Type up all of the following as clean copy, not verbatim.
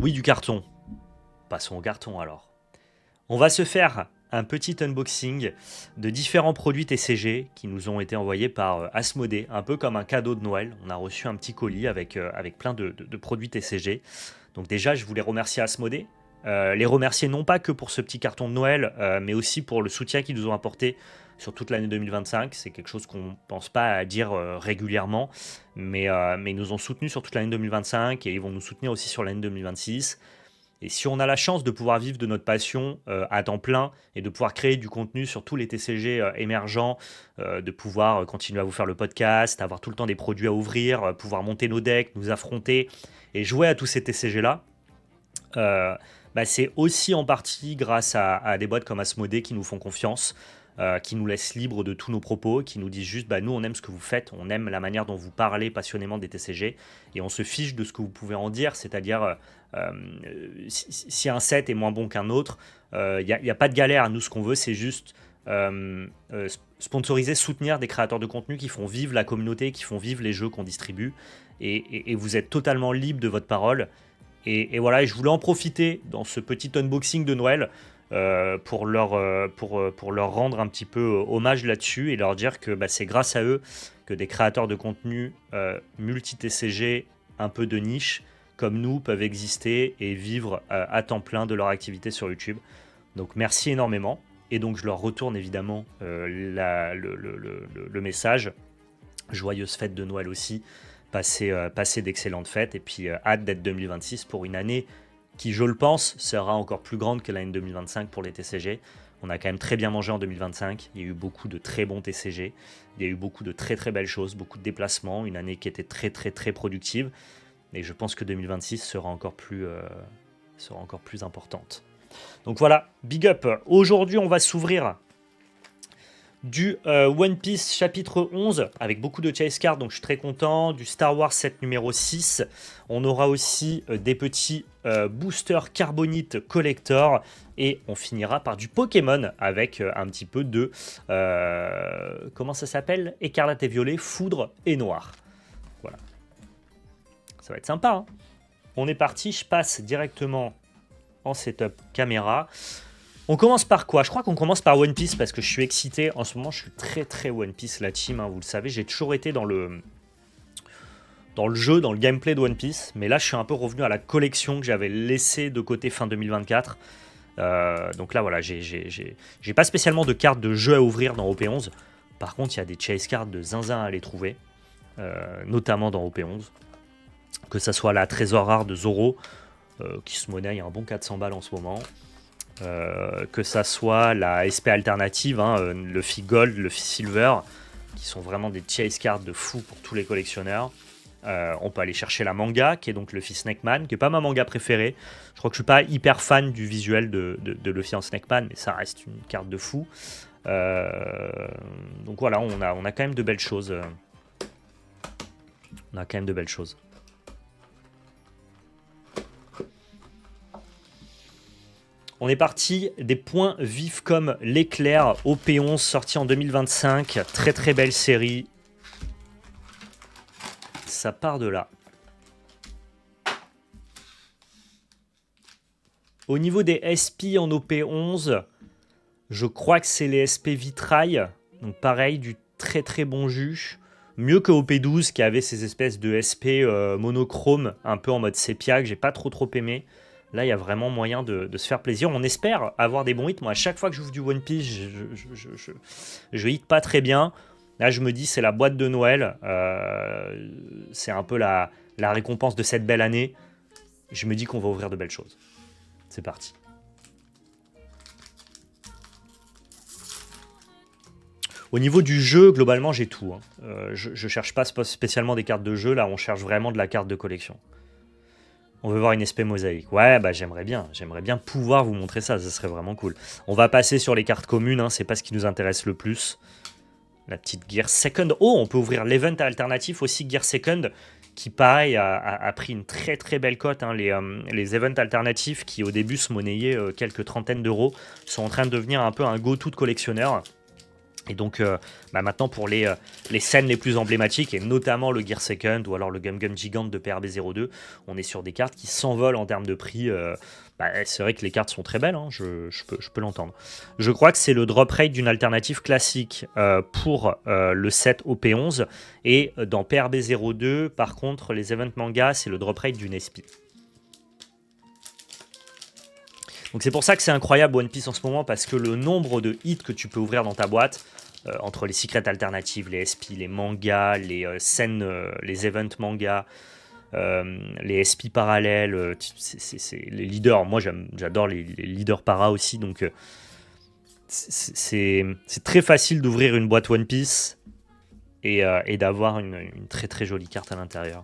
Oui, du carton. Passons au carton alors. On va se faire un petit unboxing de différents produits TCG qui nous ont été envoyés par Asmodée, un peu comme un cadeau de Noël. On a reçu un petit colis avec plein de produits TCG. Donc déjà, je voulais remercier Asmodée. Les remercier non pas que pour ce petit carton de Noël, mais aussi pour le soutien qu'ils nous ont apporté sur toute l'année 2025. C'est quelque chose qu'on ne pense pas à dire régulièrement, mais ils nous ont soutenus sur toute l'année 2025 et ils vont nous soutenir aussi sur l'année 2026. Et si on a la chance de pouvoir vivre de notre passion à temps plein et de pouvoir créer du contenu sur tous les TCG émergents, de pouvoir continuer à vous faire le podcast, avoir tout le temps des produits à ouvrir, pouvoir monter nos decks, nous affronter et jouer à tous ces TCG-là, euh, bah, c'est aussi en partie grâce à des boîtes comme Asmodée qui nous font confiance, qui nous laissent libres de tous nos propos, qui nous disent juste bah, nous on aime ce que vous faites, on aime la manière dont vous parlez passionnément des TCG et on se fiche de ce que vous pouvez en dire, c'est-à-dire si un set est moins bon qu'un autre, il n'y a pas de galère. Nous ce qu'on veut c'est juste sponsoriser, soutenir des créateurs de contenu qui font vivre la communauté, qui font vivre les jeux qu'on distribue et vous êtes totalement libre de votre parole. Et voilà, et je voulais en profiter dans ce petit unboxing de Noël pour leur rendre un petit peu hommage là-dessus et leur dire que bah, c'est grâce à eux que des créateurs de contenu multi-TCG un peu de niche comme nous peuvent exister et vivre à temps plein de leur activité sur YouTube. Donc merci énormément. Et donc je leur retourne évidemment le message. Joyeuse fête de Noël aussi. Passer d'excellentes fêtes et puis hâte d'être 2026 pour une année qui, je le pense, sera encore plus grande que l'année 2025 pour les TCG. On a quand même très bien mangé en 2025, il y a eu beaucoup de très bons TCG, il y a eu beaucoup de très très belles choses, beaucoup de déplacements, une année qui était très très très productive et je pense que 2026 sera encore plus importante. Donc voilà, big up. Aujourd'hui, on va s'ouvrir du One Piece chapitre 11 avec beaucoup de chase cards, donc je suis très content, du Star Wars 7 numéro 6. On aura aussi des petits boosters carbonite collector et on finira par du Pokémon avec un petit peu de comment ça s'appelle, écarlate et violet, foudre et noir. Voilà, ça va être sympa, hein. On est parti, je passe directement en setup caméra. On commence par quoi? Je crois qu'on commence par One Piece parce que je suis excité. En ce moment, je suis très très One Piece la team, hein, vous le savez. J'ai toujours été dans le jeu, dans le gameplay de One Piece. Mais là, je suis un peu revenu à la collection que j'avais laissée de côté fin 2024. Donc là, voilà, j'ai pas spécialement de cartes de jeu à ouvrir dans OP11. Par contre, il y a des chase cards de zinzin à aller trouver, notamment dans OP11. Que ça soit la trésor rare de Zoro, qui se monnaie à un bon 400 balles en ce moment. Que ça soit la SP alternative, hein, le Luffy Gold, le Luffy Silver, qui sont vraiment des chase cards de fou pour tous les collectionneurs. On peut aller chercher la manga, qui est donc Luffy Snakeman, qui n'est pas ma manga préférée. Je crois que je suis pas hyper fan du visuel de Luffy en Snakeman, mais ça reste une carte de fou. Donc voilà, on a quand même de belles choses. On a quand même de belles choses. On est parti des points vifs comme l'éclair OP11 sorti en 2025. Très très belle série. Ça part de là. Au niveau des SP en OP11, je crois que c'est les SP vitrail. Donc pareil, du très très bon jus. Mieux que OP12 qui avait ces espèces de SP monochrome un peu en mode sépia que j'ai pas trop aimé. Là, il y a vraiment moyen de se faire plaisir. On espère avoir des bons hits. Moi, à chaque fois que j'ouvre du One Piece, je hit pas très bien. Là, je me dis, c'est la boîte de Noël. C'est un peu la récompense de cette belle année. Je me dis qu'on va ouvrir de belles choses. C'est parti. Au niveau du jeu, globalement, j'ai tout, hein. Je cherche pas spécialement des cartes de jeu. Là, on cherche vraiment de la carte de collection. On veut voir une SP mosaïque. Ouais, bah j'aimerais bien pouvoir vous montrer ça, ça serait vraiment cool. On va passer sur les cartes communes, hein, c'est pas ce qui nous intéresse le plus. La petite Gear Second. Oh, on peut ouvrir l'event alternatif aussi, Gear Second, qui pareil a pris une très très belle cote, hein. Les events alternatifs qui au début se monnayaient quelques trentaines d'euros sont en train de devenir un peu un go-to de collectionneur. Et donc maintenant pour les scènes les plus emblématiques, et notamment le Gear Second ou alors le Gum Gum Gigante de PRB02, on est sur des cartes qui s'envolent en termes de prix. C'est vrai que les cartes sont très belles, hein, je peux l'entendre. Je crois que c'est le drop rate d'une alternative classique pour le set OP11, et dans PRB02, par contre, les event manga, c'est le drop rate d'une SP. Donc c'est pour ça que c'est incroyable One Piece en ce moment, parce que le nombre de hits que tu peux ouvrir dans ta boîte, entre les secrets alternatives, les SP, les mangas, les scènes, les events mangas, les SP parallèles, les leaders, moi j'adore les leaders para aussi, donc c'est très facile d'ouvrir une boîte One Piece et d'avoir une très très jolie carte à l'intérieur.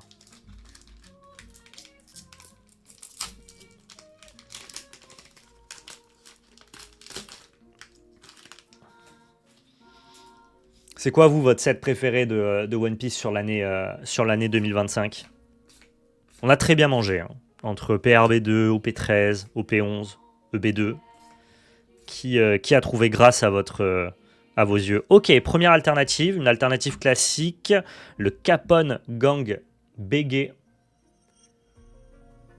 C'est quoi, vous, votre set préféré de One Piece sur l'année 2025? On a très bien mangé, hein, entre PRB2, OP13, OP11, EB2. Qui a trouvé grâce à vos yeux? Ok, première alternative, une alternative classique, le Capone Gang Bégué.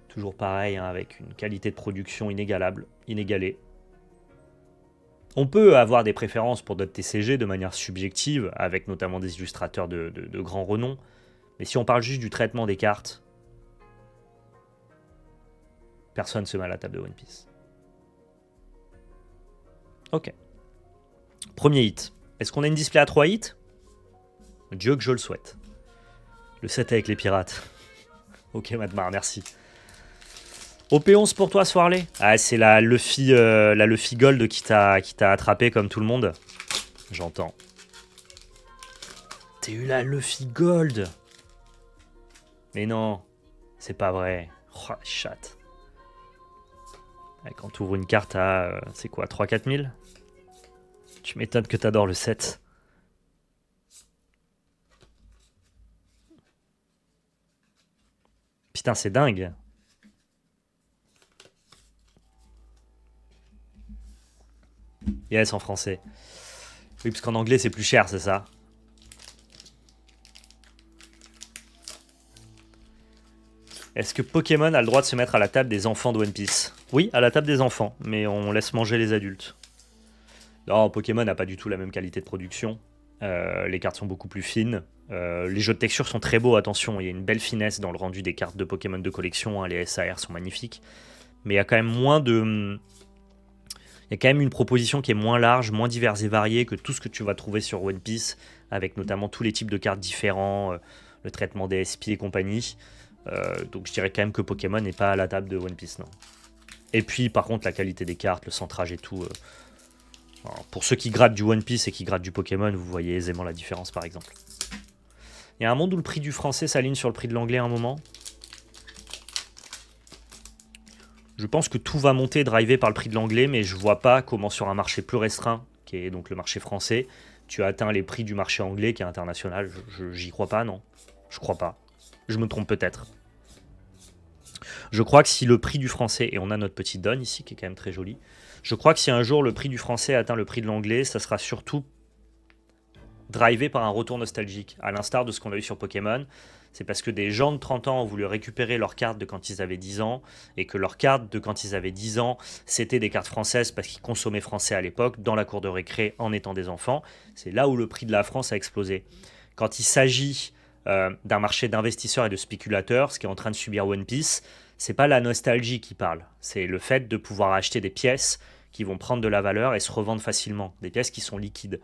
Toujours pareil, hein, avec une qualité de production inégalée. On peut avoir des préférences pour d'autres TCG de manière subjective, avec notamment des illustrateurs de grand renom. Mais si on parle juste du traitement des cartes, personne ne se met à la table de One Piece. Ok. Premier hit. Est-ce qu'on a une display à 3 hits? Dieu que je le souhaite. Le set avec les pirates. Ok, Madmar, merci. OP11 pour toi, Swarley? Ah, c'est la Luffy Gold qui t'a attrapé comme tout le monde. J'entends. T'as eu la Luffy Gold? Mais non, c'est pas vrai. Oh, chatte. Quand tu ouvres une carte à, c'est quoi, 3-4 000? Tu m'étonnes que t'adores le set. Putain, c'est dingue. Yes, en français. Oui, parce qu'en anglais, c'est plus cher, c'est ça? Est-ce que Pokémon a le droit de se mettre à la table des enfants de One Piece? Oui, à la table des enfants, mais on laisse manger les adultes. Non, Pokémon n'a pas du tout la même qualité de production. Les cartes sont beaucoup plus fines. Les jeux de texture sont très beaux, attention, il y a une belle finesse dans le rendu des cartes de Pokémon de collection, hein, les SAR sont magnifiques. Mais il y a quand même moins de... Il y a quand même une proposition qui est moins large, moins diverse et variée que tout ce que tu vas trouver sur One Piece, avec notamment tous les types de cartes différents, le traitement des SP et compagnie. Donc je dirais quand même que Pokémon n'est pas à la table de One Piece, non. Et puis par contre la qualité des cartes, le centrage et tout... pour ceux qui grattent du One Piece et qui grattent du Pokémon, vous voyez aisément la différence par exemple. Il y a un monde où le prix du français s'aligne sur le prix de l'anglais à un moment. Je pense que tout va monter drivé par le prix de l'anglais, mais je vois pas comment sur un marché plus restreint, qui est donc le marché français, tu as atteint les prix du marché anglais qui est international. J'y crois pas, non. Je crois pas. Je me trompe peut-être. Je crois que si le prix du français, et on a notre petite donne ici qui est quand même très jolie, je crois que si un jour le prix du français atteint le prix de l'anglais, ça sera surtout drivé par un retour nostalgique, à l'instar de ce qu'on a eu sur Pokémon. C'est parce que des gens de 30 ans ont voulu récupérer leurs cartes de quand ils avaient 10 ans, et que leurs cartes de quand ils avaient 10 ans, c'était des cartes françaises parce qu'ils consommaient français à l'époque, dans la cour de récré, en étant des enfants. C'est là où le prix de la France a explosé. Quand il s'agit d'un marché d'investisseurs et de spéculateurs, ce qui est en train de subir One Piece, c'est pas la nostalgie qui parle, c'est le fait de pouvoir acheter des pièces qui vont prendre de la valeur et se revendre facilement, des pièces qui sont liquides.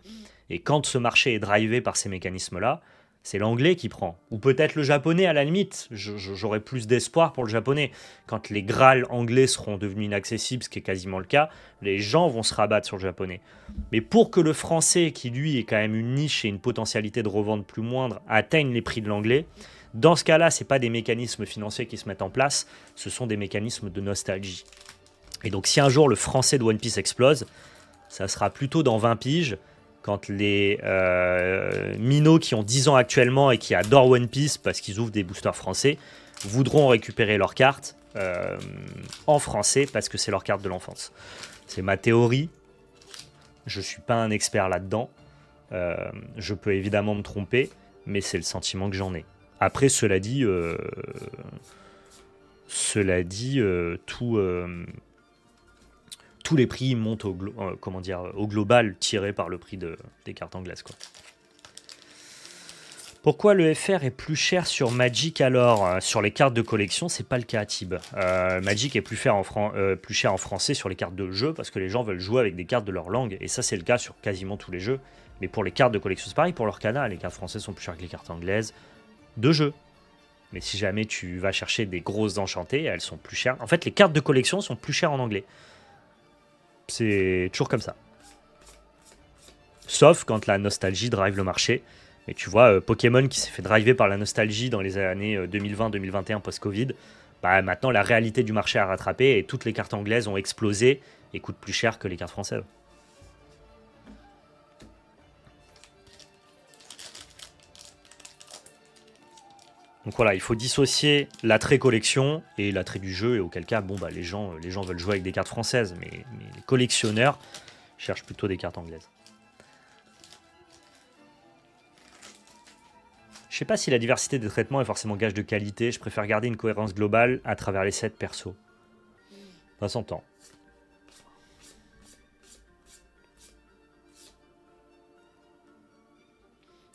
Et quand ce marché est drivé par ces mécanismes-là, c'est l'anglais qui prend. Ou peut-être le japonais à la limite. J'aurais plus d'espoir pour le japonais. Quand les Graals anglais seront devenus inaccessibles, ce qui est quasiment le cas, les gens vont se rabattre sur le japonais. Mais pour que le français, qui lui est quand même une niche et une potentialité de revente plus moindre, atteigne les prix de l'anglais, dans ce cas-là, ce n'est pas des mécanismes financiers qui se mettent en place, ce sont des mécanismes de nostalgie. Et donc si un jour le français de One Piece explose, ça sera plutôt dans 20 piges, quand les minots qui ont 10 ans actuellement et qui adorent One Piece parce qu'ils ouvrent des boosters français, voudront récupérer leurs cartes en français parce que c'est leur carte de l'enfance. C'est ma théorie, je ne suis pas un expert là-dedans, Je peux évidemment me tromper, mais c'est le sentiment que j'en ai. Après, cela dit, tous les prix montent au global, tiré par le prix des cartes anglaises, quoi. Pourquoi le FR est plus cher sur Magic alors? Sur les cartes de collection, c'est pas le cas, Tib. Magic est plus cher en français sur les cartes de jeu parce que les gens veulent jouer avec des cartes de leur langue. Et ça, c'est le cas sur quasiment tous les jeux. Mais pour les cartes de collection, c'est pareil. Pour leur canal, les cartes françaises sont plus chères que les cartes anglaises de jeu. Mais si jamais tu vas chercher des grosses enchantées, elles sont plus chères. En fait, les cartes de collection sont plus chères en anglais. C'est toujours comme ça. Sauf quand la nostalgie drive le marché. Et tu vois, Pokémon qui s'est fait driver par la nostalgie dans les années 2020-2021 post-Covid, bah maintenant la réalité du marché a rattrapé et toutes les cartes anglaises ont explosé et coûtent plus cher que les cartes françaises. Donc voilà, il faut dissocier l'attrait collection et l'attrait du jeu, et auquel cas, bon bah les gens veulent jouer avec des cartes françaises, mais les collectionneurs cherchent plutôt des cartes anglaises. Je sais pas si la diversité des traitements est forcément gage de qualité, je préfère garder une cohérence globale à travers les sets perso. Ça s'entend.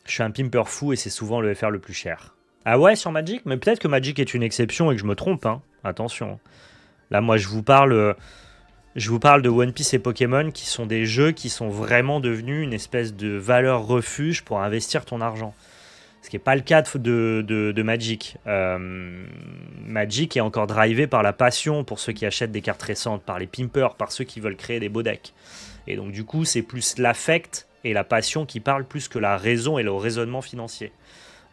Je suis un pimper fou et c'est souvent le FR le plus cher. Ah ouais, sur Magic? Mais peut-être que Magic est une exception et que je me trompe, hein. Attention. Là, moi, je vous parle de One Piece et Pokémon qui sont des jeux qui sont vraiment devenus une espèce de valeur refuge pour investir ton argent. Ce qui n'est pas le cas de Magic. Magic est encore drivé par la passion pour ceux qui achètent des cartes récentes, par les pimpers, par ceux qui veulent créer des beaux decks. Et donc du coup, c'est plus l'affect et la passion qui parlent plus que la raison et le raisonnement financier.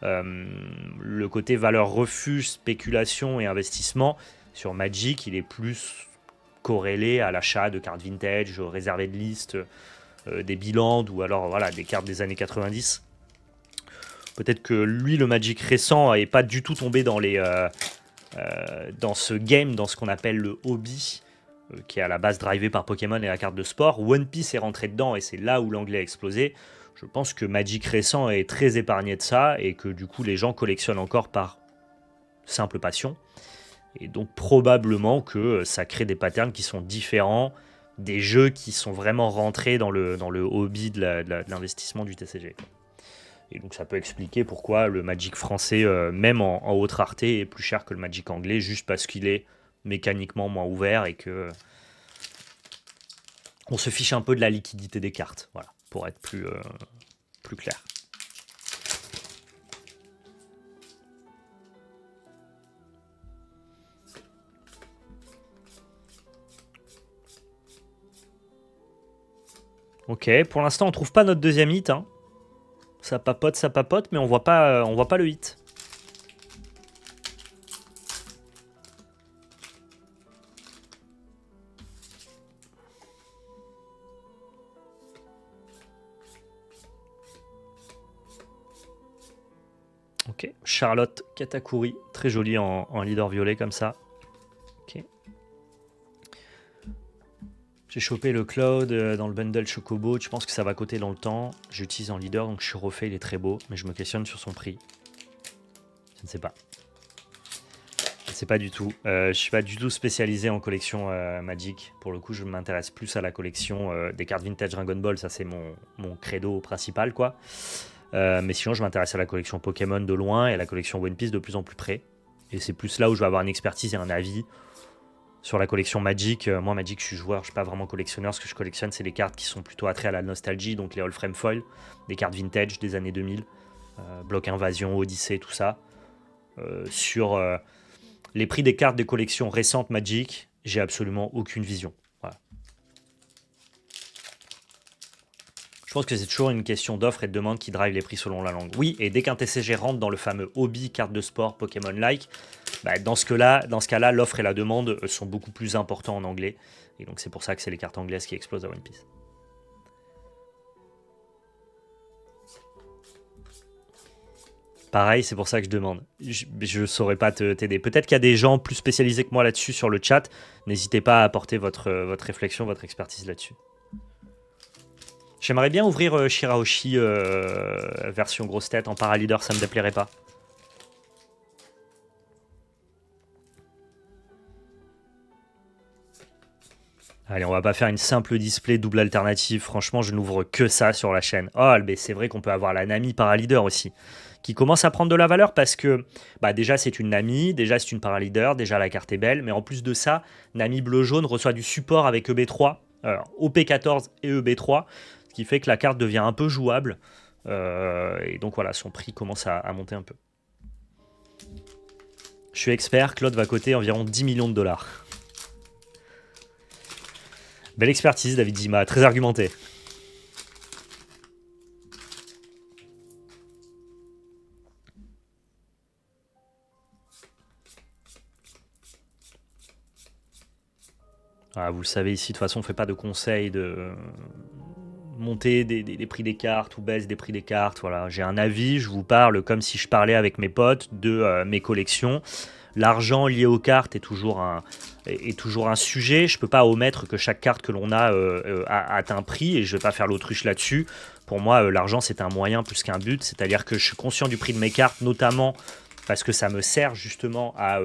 Le côté valeur refuge, spéculation et investissement, sur Magic, il est plus corrélé à l'achat de cartes vintage, réservées de liste, des bilans, ou alors voilà, des cartes des années 90. Peut-être que lui, le Magic récent, n'est pas du tout tombé dans ce game, dans ce qu'on appelle le hobby, qui est à la base drivé par Pokémon et la carte de sport. One Piece est rentré dedans et c'est là où l'anglais a explosé. Je pense que Magic récent est très épargné de ça et que du coup les gens collectionnent encore par simple passion. Et donc probablement que ça crée des patterns qui sont différents des jeux qui sont vraiment rentrés dans le hobby de l'investissement du TCG. Et donc ça peut expliquer pourquoi le Magic français, même en haute rareté, est plus cher que le Magic anglais, juste parce qu'il est mécaniquement moins ouvert et que on se fiche un peu de la liquidité des cartes, voilà, pour être plus clair. Ok, pour l'instant on trouve pas notre deuxième hit, hein. Ça papote, mais on voit pas le hit. Ok, Charlotte Katakuri, très jolie en leader violet comme ça. Ok. J'ai chopé le Cloud dans le bundle Chocobo, je pense que ça va coter dans le temps. J'utilise en leader, donc je suis refait, il est très beau, mais je me questionne sur son prix. Je ne sais pas. Je ne sais pas du tout. Je ne suis pas du tout spécialisé en collection Magic. Pour le coup, je m'intéresse plus à la collection des cartes vintage Dragon Ball, ça c'est mon credo principal, quoi. Mais sinon, je m'intéresse à la collection Pokémon de loin et à la collection One Piece de plus en plus près. Et c'est plus là où je vais avoir une expertise et un avis. Sur la collection Magic, moi Magic je suis joueur, je suis pas vraiment collectionneur. Ce que je collectionne c'est les cartes qui sont plutôt attrées à la nostalgie, donc les All Frame Foil, des cartes vintage des années 2000, Bloc Invasion, Odyssey, tout ça. Sur les prix des cartes des collections récentes Magic, j'ai absolument aucune vision. Voilà. Je pense que c'est toujours une question d'offre et de demande qui drive les prix selon la langue. Oui, et dès qu'un TCG rentre dans le fameux hobby carte de sport Pokémon-like, bah dans ce cas-là, l'offre et la demande sont beaucoup plus importants en anglais. Et donc c'est pour ça que c'est les cartes anglaises qui explosent à One Piece. Pareil, c'est pour ça que je demande. Je ne saurais pas t'aider. Peut-être qu'il y a des gens plus spécialisés que moi là-dessus sur le chat. N'hésitez pas à apporter votre réflexion, votre expertise là-dessus. J'aimerais bien ouvrir Shirahoshi version grosse tête en paraleader, ça me déplairait pas. Allez, on va pas faire une simple display double alternative. Franchement, je n'ouvre que ça sur la chaîne. Oh, mais c'est vrai qu'on peut avoir la Nami paraleader aussi, qui commence à prendre de la valeur parce que bah déjà c'est une Nami, déjà c'est une paraleader, déjà la carte est belle, mais en plus de ça, Nami bleu-jaune reçoit du support avec EB3, OP14 et EB3, ce qui fait que la carte devient un peu jouable. Et donc voilà, son prix commence à monter un peu. Je suis expert, Claude va coter environ 10 millions de dollars. Belle expertise, David Zima, très argumenté. Ah, vous le savez ici, de toute façon, on ne fait pas de conseils de monter des prix des cartes ou baisse des prix des cartes. Voilà, j'ai un avis, je vous parle comme si je parlais avec mes potes de mes collections. L'argent lié aux cartes est toujours un sujet. Je ne peux pas omettre que chaque carte que l'on a atteint un prix et je ne vais pas faire l'autruche là-dessus. Pour moi, l'argent, c'est un moyen plus qu'un but. C'est-à-dire que je suis conscient du prix de mes cartes, notamment parce que ça me sert justement à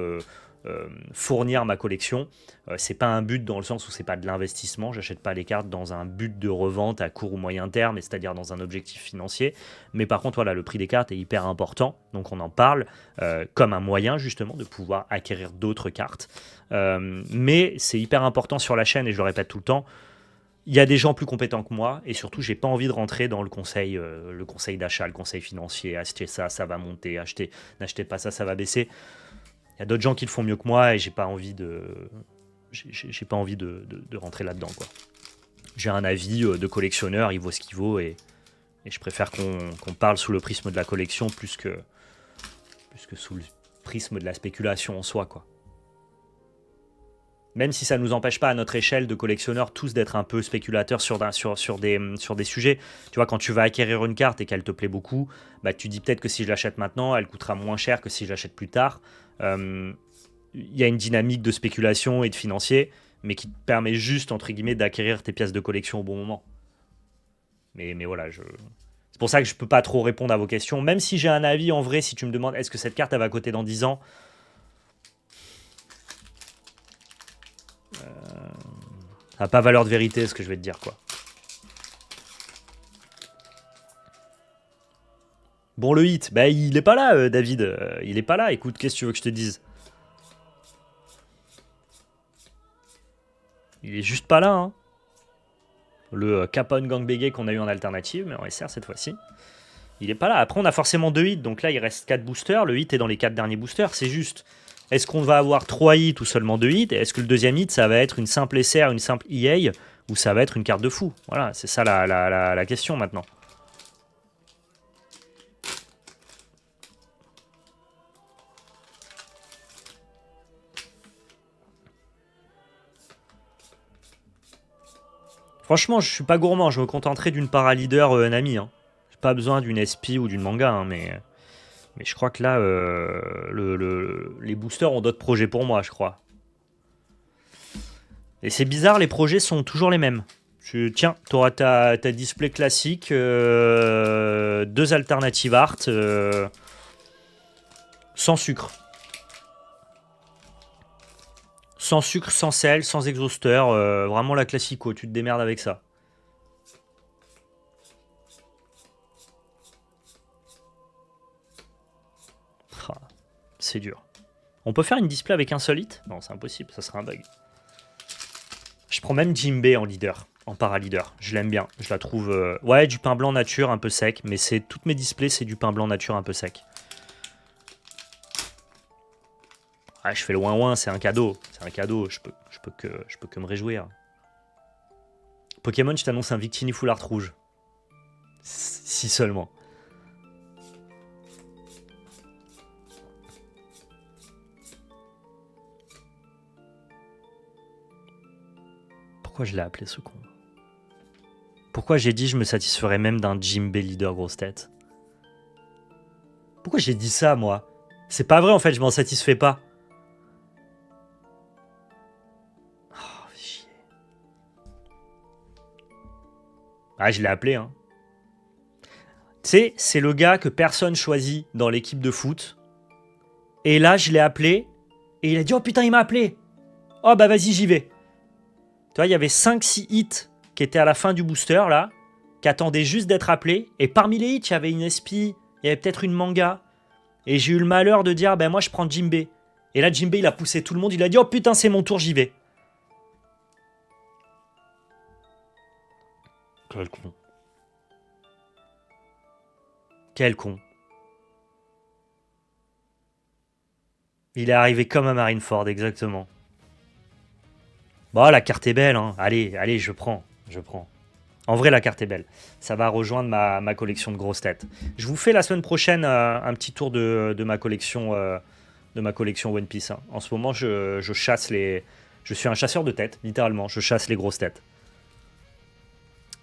fournir ma collection. C'est pas un but dans le sens où c'est pas de l'investissement. J'achète pas les cartes dans un but de revente à court ou moyen terme, c'est-à-dire dans un objectif financier. Mais par contre, voilà, le prix des cartes est hyper important, donc on en parle comme un moyen justement de pouvoir acquérir d'autres cartes. Mais c'est hyper important sur la chaîne et je le répète tout le temps. Il y a des gens plus compétents que moi et surtout, j'ai pas envie de rentrer dans le conseil d'achat, le conseil financier. Achetez ça, ça va monter. N'achetez pas ça, ça va baisser. Il y a d'autres gens qui le font mieux que moi et j'ai pas envie de rentrer là-dedans, quoi. J'ai un avis de collectionneur, il vaut ce qu'il vaut et je préfère qu'on parle sous le prisme de la collection plus que sous le prisme de la spéculation en soi, quoi. Même si ça ne nous empêche pas à notre échelle de collectionneurs tous d'être un peu spéculateurs sur des sujets. Tu vois, quand tu vas acquérir une carte et qu'elle te plaît beaucoup, bah, tu dis peut-être que si je l'achète maintenant, elle coûtera moins cher que si je l'achète plus tard. Il y a une dynamique de spéculation et de financier, mais qui te permet juste, entre guillemets, d'acquérir tes pièces de collection au bon moment. Mais voilà, c'est pour ça que je peux pas trop répondre à vos questions. Même si j'ai un avis, en vrai, si tu me demandes est-ce que cette carte elle va coter dans 10 ans, ça n'a pas valeur de vérité ce que je vais te dire, quoi. Bon, le hit, bah il est pas là, David. Il est pas là. Écoute, qu'est-ce que tu veux que je te dise? Il est juste pas là, hein. Le Capone Gang Bégué qu'on a eu en alternative, mais en SR cette fois-ci. Il est pas là. Après, on a forcément 2 hits, donc là, il reste 4 boosters. Le hit est dans les 4 derniers boosters, c'est juste. Est-ce qu'on va avoir 3 hits ou seulement 2 hits? Est-ce que le deuxième hit, ça va être une simple SR, une simple EA, ou ça va être une carte de fou? Voilà, c'est ça la question maintenant. Franchement, je suis pas gourmand, je me contenterai d'une paraleader Nami. Hein. J'ai pas besoin d'une SP ou d'une manga, hein, mais je crois que là, les boosters ont d'autres projets pour moi, je crois. Et c'est bizarre, les projets sont toujours les mêmes. Tiens, tu auras ta display classique, 2 alternatives art, sans sucre. Sans sucre, sans sel, sans exhausteur, vraiment la classico, tu te démerdes avec ça. Ah, c'est dur. On peut faire une display avec insolite? Non, c'est impossible, ça serait un bug. Je prends même Jimbe en leader, en para-leader. Je l'aime bien, je la trouve... Ouais, du pain blanc nature un peu sec, mais toutes mes displays, c'est du pain blanc nature un peu sec. Ah, je fais le ouin-ouin, c'est un cadeau. C'est un cadeau, je peux que me réjouir. Pokémon, je t'annonce un Victini Full Art rouge. Si seulement. Pourquoi je l'ai appelé ce con? Pourquoi j'ai dit je me satisferais même d'un Jimbe leader grosse tête? Pourquoi j'ai dit ça, moi? C'est pas vrai, en fait, je m'en satisfais pas. Oh, chier. Ah, je l'ai appelé, hein. Tu sais, c'est le gars que personne choisit dans l'équipe de foot. Et là, je l'ai appelé. Et il a dit, oh putain, il m'a appelé. Oh bah vas-y, j'y vais. Tu vois, il y avait 5-6 hits qui étaient à la fin du booster, là, qui attendaient juste d'être appelés. Et parmi les hits, il y avait une SP, il y avait peut-être une manga. Et j'ai eu le malheur de dire, ben moi, je prends Jinbei. Et là, Jinbei, il a poussé tout le monde. Il a dit, oh putain, c'est mon tour, j'y vais. Quel con. Quel con. Il est arrivé comme à Marineford, exactement. Bon, la carte est belle, hein. Allez, je prends. En vrai, la carte est belle. Ça va rejoindre ma collection de grosses têtes. Je vous fais la semaine prochaine un petit tour de ma collection One Piece, hein. En ce moment, je chasse les... Je suis un chasseur de têtes, littéralement. Je chasse les grosses têtes.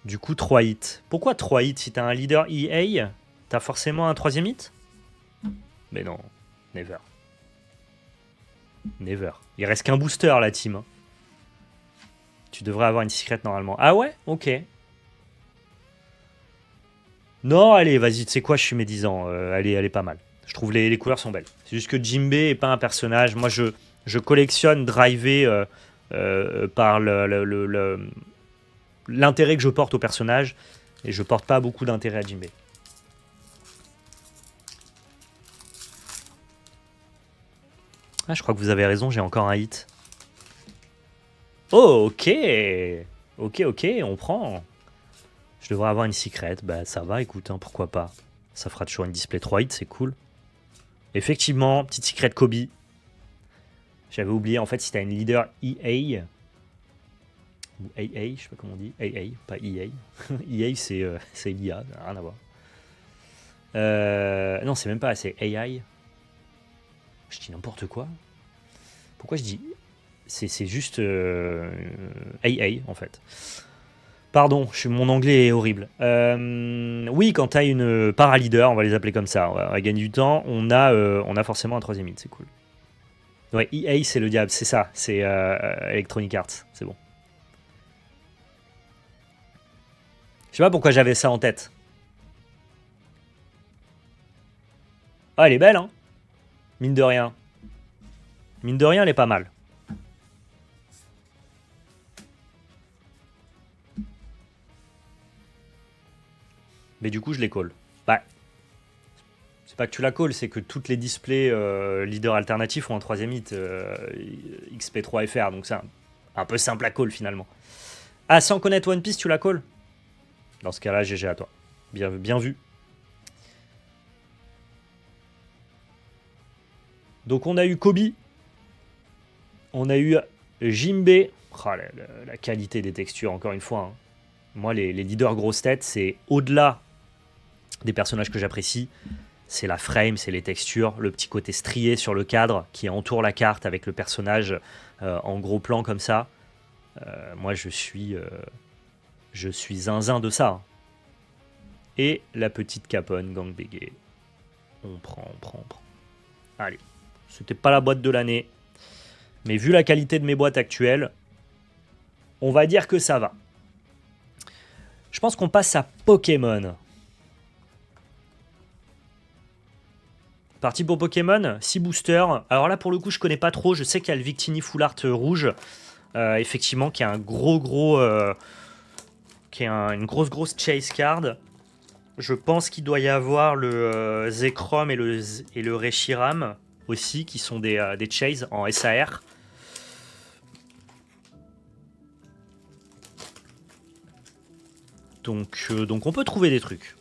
Du coup, 3 hits. Pourquoi 3 hits? Si t'as un leader EA, t'as forcément un 3ème hit? Mais non, never. Never. Il reste qu'un booster, la team, hein. Tu devrais avoir une secrète normalement. Ah ouais? Ok. Non, allez, vas-y, tu sais quoi, je suis médisant. Elle est pas mal. Je trouve les couleurs sont belles. C'est juste que Jinbei est pas un personnage. Moi, je collectionne drivé par l'intérêt que je porte au personnage. Et je porte pas beaucoup d'intérêt à Jinbei. Ah, je crois que vous avez raison, j'ai encore un hit. Oh, ok. Ok, on prend. Je devrais avoir une secret. Bah, ça va, écoute, hein, pourquoi pas. Ça fera toujours une display 3 hits, c'est cool. Effectivement, petite secret Kobe. J'avais oublié, en fait, si t'as une leader EA. Ou AA, je sais pas comment on dit. AA, pas EA. EA, c'est l'IA, rien à voir. Non, c'est même pas, c'est AI. Je dis n'importe quoi. Pourquoi je dis... C'est juste AA, en fait. Pardon, mon anglais est horrible. Oui, quand tu as une para-leader, on va les appeler comme ça, on va gagner du temps, on a forcément un 3ème hit, c'est cool. Ouais, EA, c'est le diable, c'est ça, c'est Electronic Arts, c'est bon. Je sais pas pourquoi j'avais ça en tête. Ah, elle est belle, hein. Mine de rien. Mine de rien, elle est pas mal. Mais du coup, je les call. Bah, c'est pas que tu la calls, c'est que toutes les displays leaders alternatifs ont un 3ème hit XP3FR, donc c'est un peu simple à call finalement. Ah, sans connaître One Piece, tu la call? Dans ce cas-là, GG à toi. Bien vu. Donc on a eu Kobe. On a eu Jinbei. Oh, la qualité des textures, encore une fois, hein. Moi, les leaders grosses têtes, c'est au-delà des personnages que j'apprécie. C'est la frame, c'est les textures, le petit côté strié sur le cadre qui entoure la carte avec le personnage en gros plan comme ça. Moi, je suis zinzin de ça. Et la petite caponne Gang Bégué. On prend. Allez, c'était pas la boîte de l'année. Mais vu la qualité de mes boîtes actuelles, on va dire que ça va. Je pense qu'on passe à Pokémon. Parti pour Pokémon, 6 boosters. Alors là, pour le coup, je connais pas trop. Je sais qu'il y a le Victini Full Art rouge. Effectivement, qui a un gros... qui est une grosse chase card. Je pense qu'il doit y avoir le Zekrom et le Reshiram aussi, qui sont des chase en SAR. Donc on peut trouver des trucs.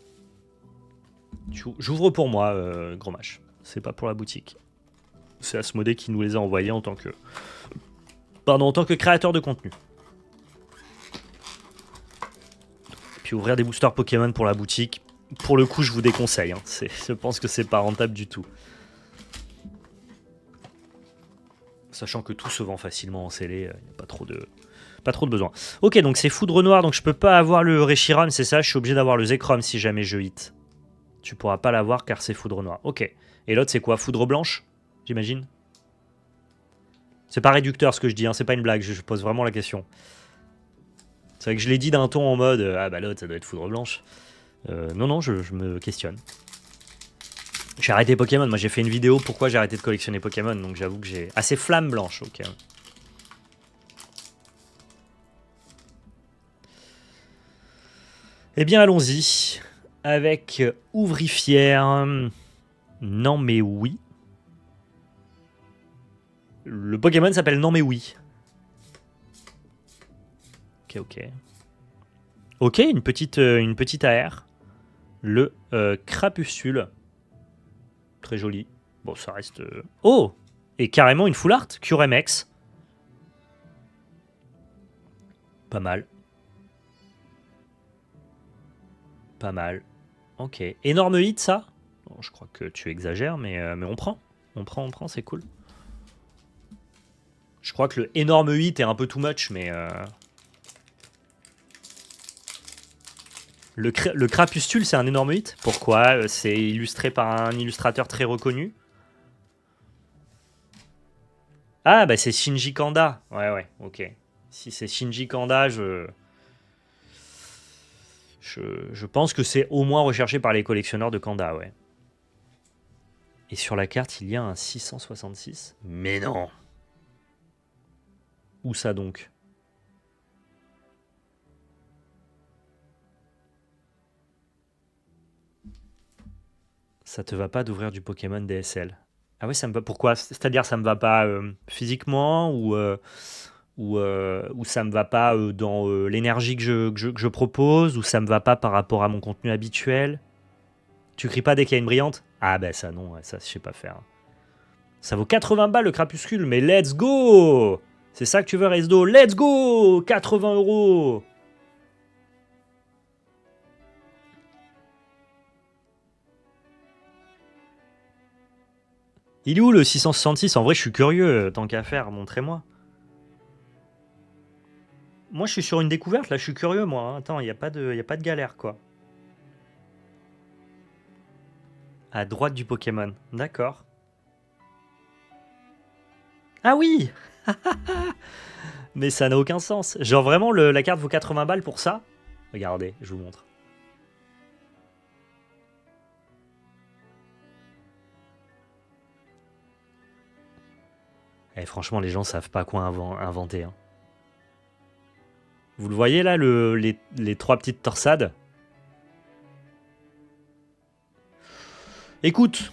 J'ouvre pour moi, Gros Mâche. C'est pas pour la boutique. C'est Asmodée qui nous les a envoyés en tant que créateur de contenu. Puis ouvrir des boosters Pokémon pour la boutique, pour le coup, je vous déconseille, hein. Je pense que c'est pas rentable du tout. Sachant que tout se vend facilement en scellé, il n'y a pas trop de besoin. Ok, donc c'est Foudre Noire, donc je peux pas avoir le Reshiram, c'est ça, je suis obligé d'avoir le Zekrom si jamais je hit. Tu pourras pas l'avoir car c'est Foudre Noire. Ok. Et l'autre, c'est quoi? Foudre Blanche, j'imagine? C'est pas réducteur ce que je dis, hein, c'est pas une blague, je pose vraiment la question. C'est vrai que je l'ai dit d'un ton en mode ah bah l'autre ça doit être foudre blanche. Non, non, je me questionne. J'ai arrêté Pokémon. Moi j'ai fait une vidéo pourquoi j'ai arrêté de collectionner Pokémon. Donc j'avoue que j'ai assez flamme blanche. Ok. Eh bien allons-y. Avec Ouvrifière. Non mais oui. Le Pokémon s'appelle Non mais oui. Ok, ok. Ok, une petite AR. Le Crapuscule. Très joli. Bon, ça reste... Oh! Et carrément une full art. QRMX. Pas mal. Pas mal. Ok. Énorme hit, ça? Bon, je crois que tu exagères, mais on prend. On prend, c'est cool. Je crois que le énorme hit est un peu too much, mais... Le Crapuscule, c'est un énorme hit. Pourquoi? C'est illustré par un illustrateur très reconnu. Ah, bah c'est Shinji Kanda. Ouais, ouais, ok. Si c'est Shinji Kanda, je pense que c'est au moins recherché par les collectionneurs de Kanda, ouais. Et sur la carte, il y a un 666. Mais non. Où ça donc? Ça te va pas d'ouvrir du Pokémon DSL? Ah ouais, ça me va. Pourquoi? C'est-à-dire, ça me va pas physiquement ou ça me va pas dans l'énergie que je propose, ou ça me va pas par rapport à mon contenu habituel. Tu cries pas dès qu'il y a une brillante? Ah bah ça non, ouais, ça je sais pas faire. Ça vaut 80 balles le crapuscule, mais let's go! C'est ça que tu veux, Resdo? Let's go! 80 euros! Il est où le 666? En vrai, je suis curieux, tant qu'à faire, montrez-moi. Moi, je suis sur une découverte, là, je suis curieux, moi. Hein. Attends, il n'y a pas de galère, quoi. À droite du Pokémon, d'accord. Ah oui! Mais ça n'a aucun sens. Genre, vraiment, la carte vaut 80 balles pour ça? Regardez, je vous montre. Eh, franchement, les gens savent pas quoi inventer. Hein. Vous le voyez là, les trois petites torsades? Écoute,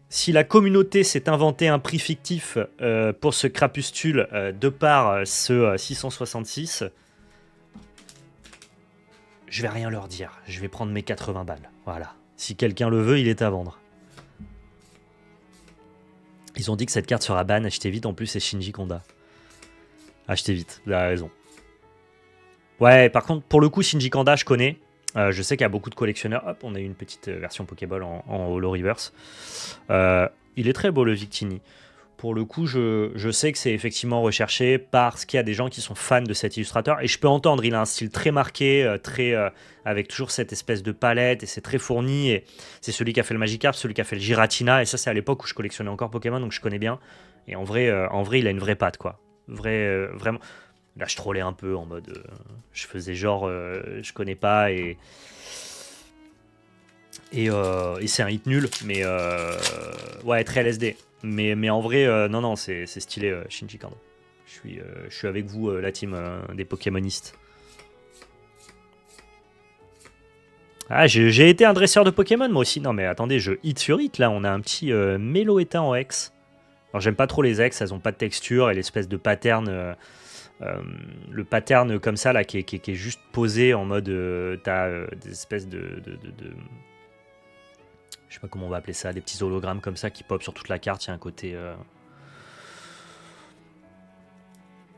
si la communauté s'est inventé un prix fictif pour ce crapustule de par ce 666, je vais rien leur dire. Je vais prendre mes 80 balles. Voilà. Si quelqu'un le veut, il est à vendre. Ils ont dit que cette carte sera ban. Achetez vite. En plus, c'est Shinji Konda. Achetez vite. Vous avez raison. Ouais, par contre, pour le coup, Shinji Kanda, je connais. Je sais qu'il y a beaucoup de collectionneurs. Hop, on a eu une petite version Pokéball en Holo Reverse. Il est très beau, le Victini. Pour le coup, je sais que c'est effectivement recherché parce qu'il y a des gens qui sont fans de cet illustrateur. Et je peux entendre, il a un style très marqué, avec toujours cette espèce de palette, et c'est très fourni. Et c'est celui qui a fait le Magikarp, celui qui a fait le Giratina. Et ça, c'est à l'époque où je collectionnais encore Pokémon, donc je connais bien. Et en vrai, il a une vraie patte, quoi. Vraiment. Là, je trollais un peu en mode. Je faisais genre, je connais pas et c'est un hit nul, mais ouais, très LSD. Mais en vrai, non, c'est stylé, Shinji Kanda. Je suis avec vous, la team des Pokémonistes. Ah, j'ai été un dresseur de Pokémon, moi aussi. Non, mais attendez, je hit sur hit, là. On a un petit Meloetta en X. Alors, j'aime pas trop les X, elles ont pas de texture et l'espèce de pattern. Le pattern comme ça, là, qui est juste posé en mode. T'as des espèces je sais pas comment on va appeler ça, des petits hologrammes comme ça qui pop sur toute la carte. Il y a un côté.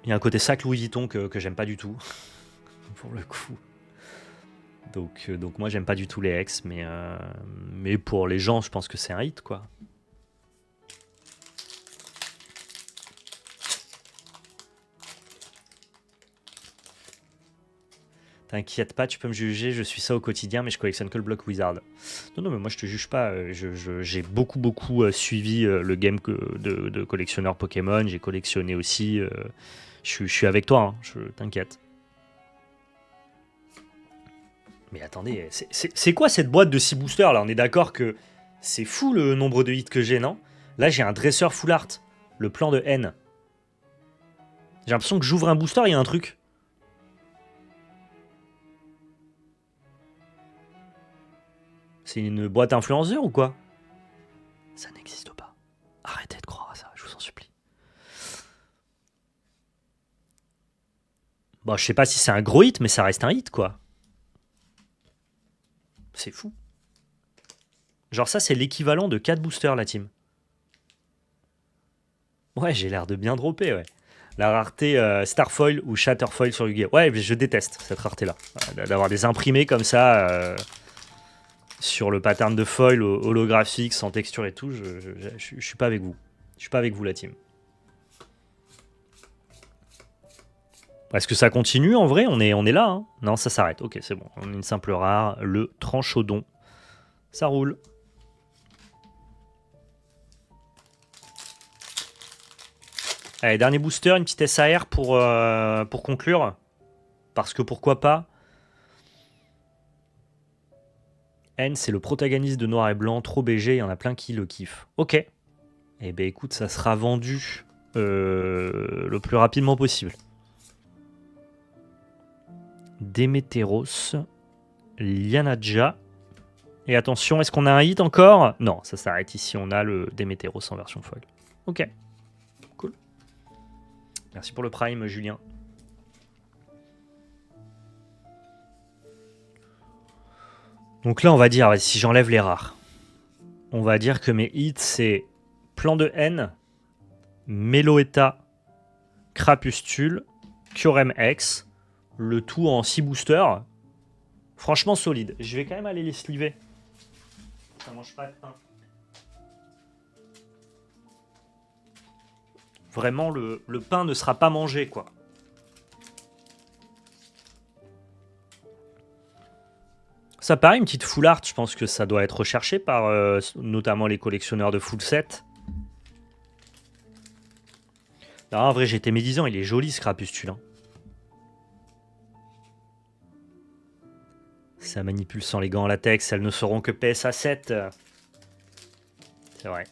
Il y a un côté sac Louis Vuitton que j'aime pas du tout. Pour le coup. Donc moi j'aime pas du tout les X, mais pour les gens, je pense que c'est un hit, quoi. T'inquiète pas, tu peux me juger, je suis ça au quotidien, mais je collectionne que le bloc Wizard. Non, mais moi je te juge pas, j'ai beaucoup suivi le game de collectionneur Pokémon, j'ai collectionné aussi, je suis avec toi, hein, t'inquiète. Mais attendez, c'est quoi cette boîte de 6 boosters là? On est d'accord que c'est fou le nombre de hits que j'ai, non? Là, j'ai un dresseur full art. Le plan de N. J'ai l'impression que j'ouvre un booster, il y a un truc. C'est une boîte influenceur ou quoi? Ça n'existe pas. Arrêtez de croire à ça, je vous en supplie. Bon, je sais pas si c'est un gros hit, mais ça reste un hit, quoi. C'est fou. Genre ça, c'est l'équivalent de 4 boosters, la team. Ouais, j'ai l'air de bien dropper, ouais. La rareté Starfoil ou Shatterfoil sur Yu-Gi-Oh! Ouais, je déteste cette rareté-là. D'avoir des imprimés comme ça sur le pattern de foil holographique, sans texture et tout, je suis pas avec vous. Je suis pas avec vous, la team. Est-ce que ça continue en vrai? On est là, hein. Non, ça s'arrête. Ok, c'est bon. On a une simple rare. Le Tranchodon. Ça roule. Allez, dernier booster, une petite SAR pour conclure. Parce que pourquoi pas. N, c'est le protagoniste de Noir et Blanc, trop BG, il y en a plein qui le kiffent. Ok. Eh ben écoute, ça sera vendu le plus rapidement possible. Demeteros, Lianadja. Et attention, est-ce qu'on a un hit encore? Non, ça s'arrête ici, on a le Demeteros en version foil. Ok. Cool. Merci pour le prime, Julien. Donc là, on va dire, si j'enlève les rares, on va dire que mes hits, c'est Plan de N, Meloetta, Crapustule, Kyurem X, le tout en 6 boosters. Franchement solide. Je vais quand même aller les sliver. Ça mange pas de pain. Vraiment, le pain ne sera pas mangé, quoi. Ça paraît une petite full art, je pense que ça doit être recherché par notamment les collectionneurs de full set. Non, en vrai, j'étais médisant, il est joli ce Crapustule. Hein. Ça manipule sans les gants en latex, elles ne seront que PSA 7. C'est vrai.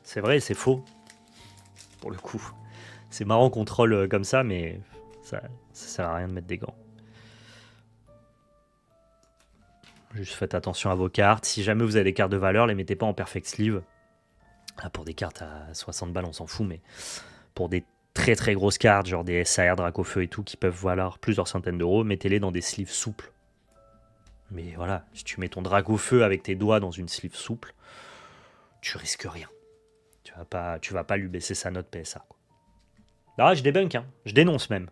C'est vrai et c'est faux. Pour le coup. C'est marrant qu'on troll comme ça, mais ça sert à rien de mettre des gants. Juste faites attention à vos cartes. Si jamais vous avez des cartes de valeur, les mettez pas en perfect sleeve. Là, pour des cartes à 60 balles, on s'en fout, mais pour des très très grosses cartes, genre des SAR, Dracofeu et tout, qui peuvent valoir plusieurs centaines d'euros, mettez-les dans des sleeves souples. Mais voilà, si tu mets ton Dracofeu avec tes doigts dans une sleeve souple, tu risques rien. Tu vas pas lui baisser sa note PSA. Quoi. Là, je débunk, hein. Je dénonce même.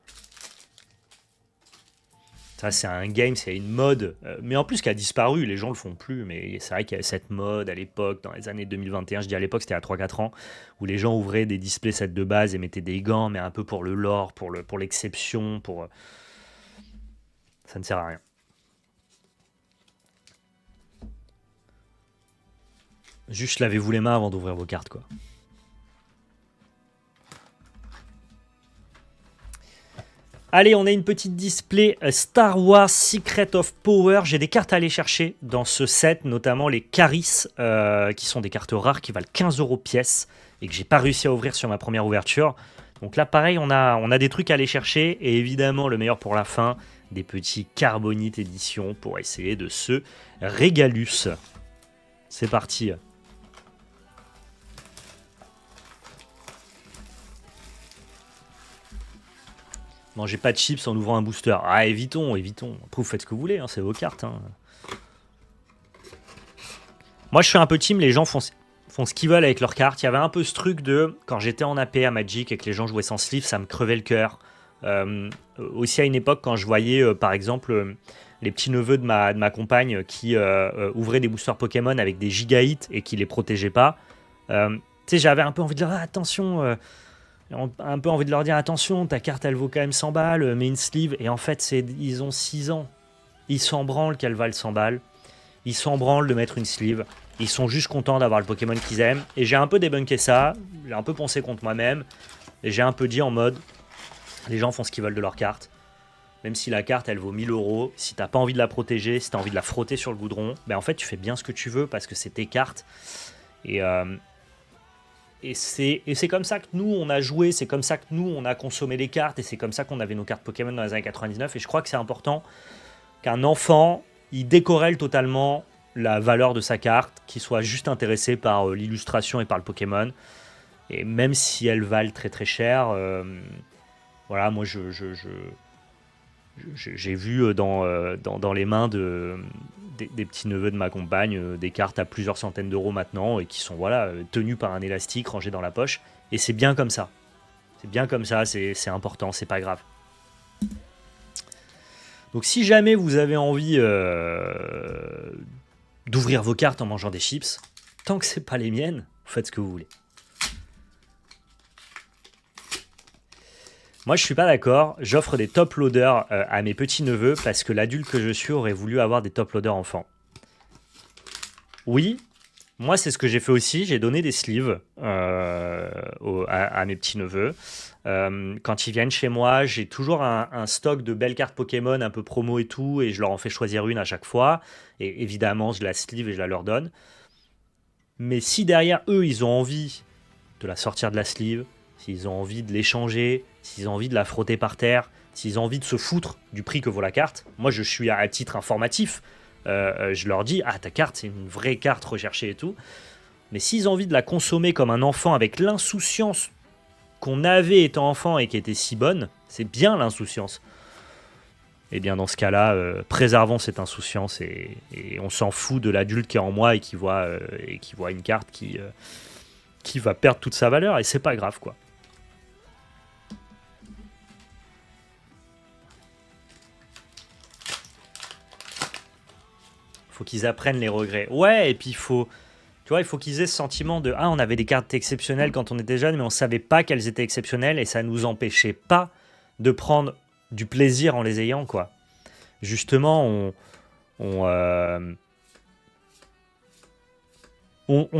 Ça, c'est un game, c'est une mode, mais en plus qui a disparu, les gens le font plus, mais c'est vrai qu'il y avait cette mode à l'époque, dans les années 2021, je dis à l'époque, c'était à 3-4 ans, où les gens ouvraient des displays sets de base et mettaient des gants, mais un peu pour le lore, pour l'exception, pour... Ça ne sert à rien. Juste lavez-vous les mains avant d'ouvrir vos cartes, quoi. Allez, on a une petite display Star Wars Secret of Power. J'ai des cartes à aller chercher dans ce set, notamment les Caris, qui sont des cartes rares qui valent 15 € pièce et que j'ai pas réussi à ouvrir sur ma première ouverture. Donc là, pareil, on a des trucs à aller chercher et évidemment, le meilleur pour la fin, des petits Carbonite édition pour essayer de se régalus. C'est parti. Mangez pas de chips en ouvrant un booster. Ah, évitons. Après, vous faites ce que vous voulez, hein, c'est vos cartes. Hein. Moi, je suis un peu team, les gens font ce qu'ils veulent avec leurs cartes. Il y avait un peu ce truc de, quand j'étais en AP à Magic et que les gens jouaient sans sleeve, ça me crevait le cœur. Aussi à une époque, quand je voyais, par exemple, les petits-neveux de ma compagne qui ouvraient des boosters Pokémon avec des giga-hits et qui les protégeaient pas, tu sais, j'avais un peu envie de leur dire, attention... un peu envie de leur dire attention, ta carte elle vaut quand même 100 balles, mets une sleeve. Et en fait, ils ont 6 ans. Ils s'en branlent qu'elle valent 100 balles. Ils s'en branlent de mettre une sleeve. Ils sont juste contents d'avoir le Pokémon qu'ils aiment. Et j'ai un peu débunké ça. J'ai un peu pensé contre moi-même. Et j'ai un peu dit en mode les gens font ce qu'ils veulent de leur carte. même si la carte elle vaut 1000 euros, si t'as pas envie de la protéger, si t'as envie de la frotter sur le goudron, ben en fait tu fais bien ce que tu veux parce que c'est tes cartes. Et, c'est comme ça que nous on a joué, c'est comme ça que nous on a consommé les cartes, et c'est comme ça qu'on avait nos cartes Pokémon dans les années 99. Et je crois que c'est important qu'un enfant il décorrèle totalement la valeur de sa carte, qu'il soit juste intéressé par l'illustration et par le Pokémon. Et même si elles valent très très cher, voilà, moi j'ai vu dans les mains des petits neveux de ma compagne des cartes à plusieurs centaines d'euros maintenant et qui sont voilà tenues par un élastique rangé dans la poche. Et c'est bien comme ça. C'est bien comme ça, c'est important, c'est pas grave. Donc si jamais vous avez envie d'ouvrir vos cartes en mangeant des chips, tant que c'est pas les miennes, vous faites ce que vous voulez. Moi, je suis pas d'accord. J'offre des top loaders à mes petits-neveux parce que l'adulte que je suis aurait voulu avoir des top loaders enfants. Oui, moi, c'est ce que j'ai fait aussi. J'ai donné des sleeves à mes petits-neveux. Quand ils viennent chez moi, j'ai toujours un stock de belles cartes Pokémon un peu promo et tout, et je leur en fais choisir une à chaque fois. Et évidemment, je la sleeve et je la leur donne. Mais si derrière eux, ils ont envie de la sortir de la sleeve, s'ils ont envie de l'échanger, s'ils ont envie de la frotter par terre, s'ils ont envie de se foutre du prix que vaut la carte, moi je suis à titre informatif, je leur dis, ah ta carte c'est une vraie carte recherchée et tout, mais s'ils ont envie de la consommer comme un enfant avec l'insouciance qu'on avait étant enfant et qui était si bonne, c'est bien l'insouciance. Et bien dans ce cas-là, préservons cette insouciance et on s'en fout de l'adulte qui est en moi et qui voit une carte qui va perdre toute sa valeur, et c'est pas grave quoi. Faut qu'ils apprennent les regrets. Ouais, et puis il faut qu'ils aient ce sentiment de on avait des cartes exceptionnelles quand on était jeune, mais on savait pas qu'elles étaient exceptionnelles et ça nous empêchait pas de prendre du plaisir en les ayant quoi. Justement, on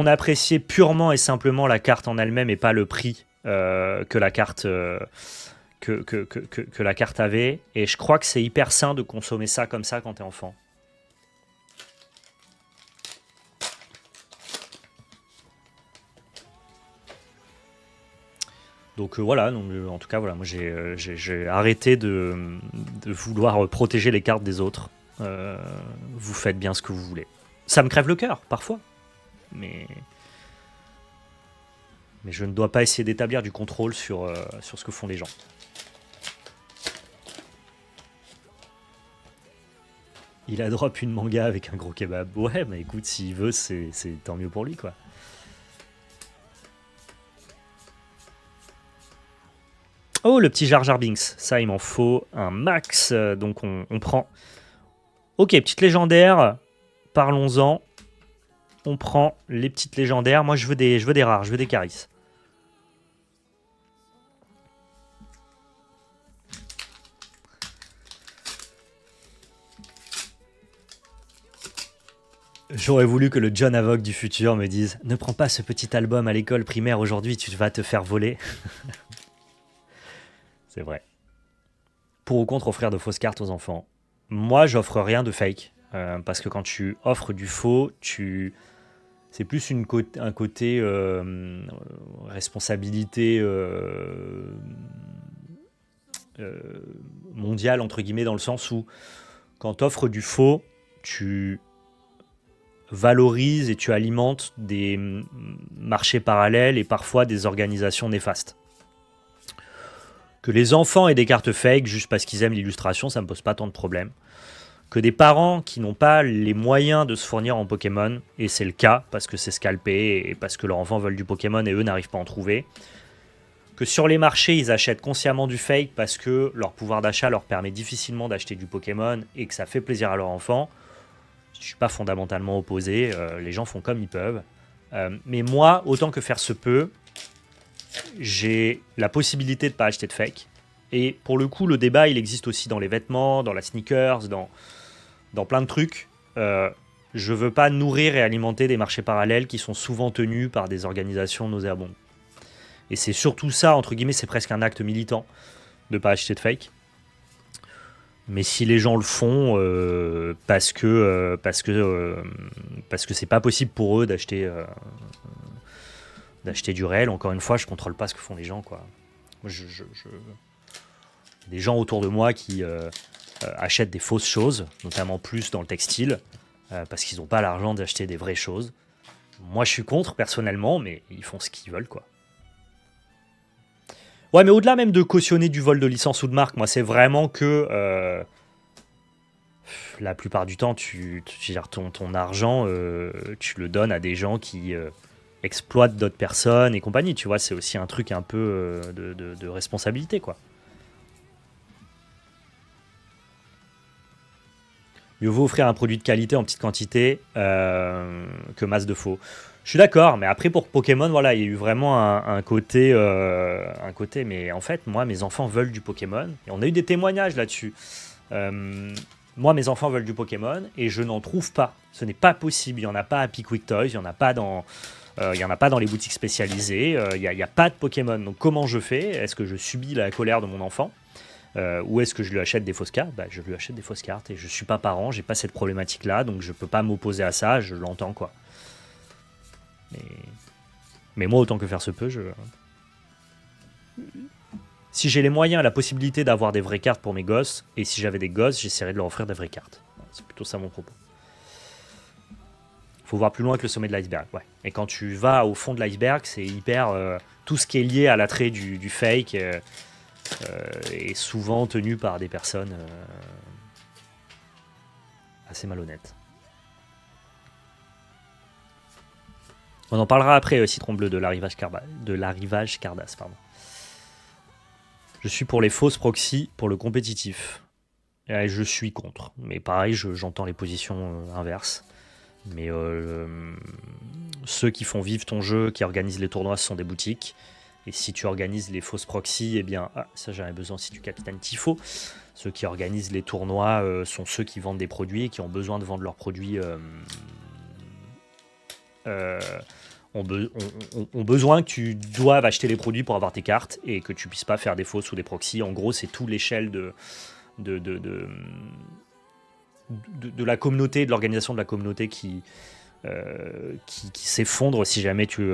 appréciait purement et simplement la carte en elle-même et pas le prix que la carte que la carte avait. Et je crois que c'est hyper sain de consommer ça comme ça quand t'es enfant. Donc voilà, en tout cas, voilà, moi j'ai arrêté de vouloir protéger les cartes des autres. Vous faites bien ce que vous voulez. Ça me crève le cœur, parfois. Mais je ne dois pas essayer d'établir du contrôle sur ce que font les gens. Il a drop une manga avec un gros kebab. Ouais, mais écoute, s'il veut, c'est tant mieux pour lui, quoi. Oh, le petit Jar Jar Binks. Ça, il m'en faut un max. Donc, on prend... Ok, petite légendaire. Parlons-en. On prend les petites légendaires. Moi, je veux des rares. Je veux des caris. J'aurais voulu que le John Havoc du futur me dise « Ne prends pas ce petit album à l'école primaire aujourd'hui, tu vas te faire voler. » C'est vrai. Pour ou contre offrir de fausses cartes aux enfants. Moi, j'offre rien de fake. Parce que quand tu offres du faux, c'est plus un côté responsabilité mondiale, entre guillemets, dans le sens où quand tu offres du faux, tu valorises et tu alimentes des marchés parallèles et parfois des organisations néfastes. Que les enfants aient des cartes fake juste parce qu'ils aiment l'illustration, ça ne me pose pas tant de problèmes. Que des parents qui n'ont pas les moyens de se fournir en Pokémon, et c'est le cas parce que c'est scalpé et parce que leurs enfants veulent du Pokémon et eux n'arrivent pas à en trouver. Que sur les marchés, ils achètent consciemment du fake parce que leur pouvoir d'achat leur permet difficilement d'acheter du Pokémon et que ça fait plaisir à leurs enfants. Je ne suis pas fondamentalement opposé, les gens font comme ils peuvent. Mais moi, autant que faire se peut, j'ai la possibilité de ne pas acheter de fake. Et pour le coup, le débat, il existe aussi dans les vêtements, dans la sneakers, dans plein de trucs. Je veux pas nourrir et alimenter des marchés parallèles qui sont souvent tenus par des organisations nauséabondes. Et c'est surtout ça, entre guillemets, c'est presque un acte militant de pas acheter de fake. Mais si les gens le font parce que c'est pas possible pour eux d'acheter du réel, encore une fois, je contrôle pas ce que font les gens, quoi. Moi, des gens autour de moi qui achètent des fausses choses, notamment plus dans le textile, parce qu'ils n'ont pas l'argent d'acheter des vraies choses. Moi, je suis contre personnellement, mais ils font ce qu'ils veulent, quoi. Ouais, mais au-delà même de cautionner du vol de licence ou de marque, moi, c'est vraiment que la plupart du temps, je veux dire, ton argent, tu le donnes à des gens qui exploitent d'autres personnes et compagnie. Tu vois, c'est aussi un truc un peu de responsabilité, quoi. Mieux vaut offrir un produit de qualité en petite quantité que masse de faux. Je suis d'accord, mais après pour Pokémon, voilà, il y a eu vraiment un côté. Mais en fait, moi, mes enfants veulent du Pokémon. Et on a eu des témoignages là-dessus. Euh, Moi, mes enfants veulent du Pokémon et je n'en trouve pas. Ce n'est pas possible. Il n'y en a pas à Pickwick Toys, il n'y en a pas il y en a pas dans les boutiques spécialisées. Il n'y a pas de Pokémon. Donc comment je fais? Est-ce que je subis la colère de mon enfant? Ou est-ce que je lui achète des fausses cartes? Bah, je lui achète des fausses cartes et je suis pas parent, j'ai pas cette problématique là, donc je peux pas m'opposer à ça, je l'entends, quoi. Mais, mais moi, autant que faire se peut, si j'ai les moyens, la possibilité d'avoir des vraies cartes pour mes gosses, et si j'avais des gosses, j'essaierais de leur offrir des vraies cartes. C'est plutôt ça mon propos. Faut voir plus loin que le sommet de l'iceberg, ouais. Et quand tu vas au fond de l'iceberg, c'est hyper tout ce qui est lié à l'attrait du fake. Est souvent tenu par des personnes assez malhonnêtes. On en parlera après, Citron Bleu, de l'arrivage Cardass. Pardon. Je suis pour les fausses proxys pour le compétitif. Et je suis contre. Mais pareil, j'entends les positions inverses. Mais ceux qui font vivre ton jeu, qui organisent les tournois, ce sont des boutiques. Et si tu organises les fausses proxys, eh bien, ça j'avais besoin aussi du capitaine Tifo. Ceux qui organisent les tournois sont ceux qui vendent des produits et qui ont besoin de vendre leurs produits. Ont besoin que tu doives acheter les produits pour avoir tes cartes et que tu puisses pas faire des fausses ou des proxys. En gros, c'est toute l'échelle de la communauté, de l'organisation de la communauté qui s'effondre si jamais tu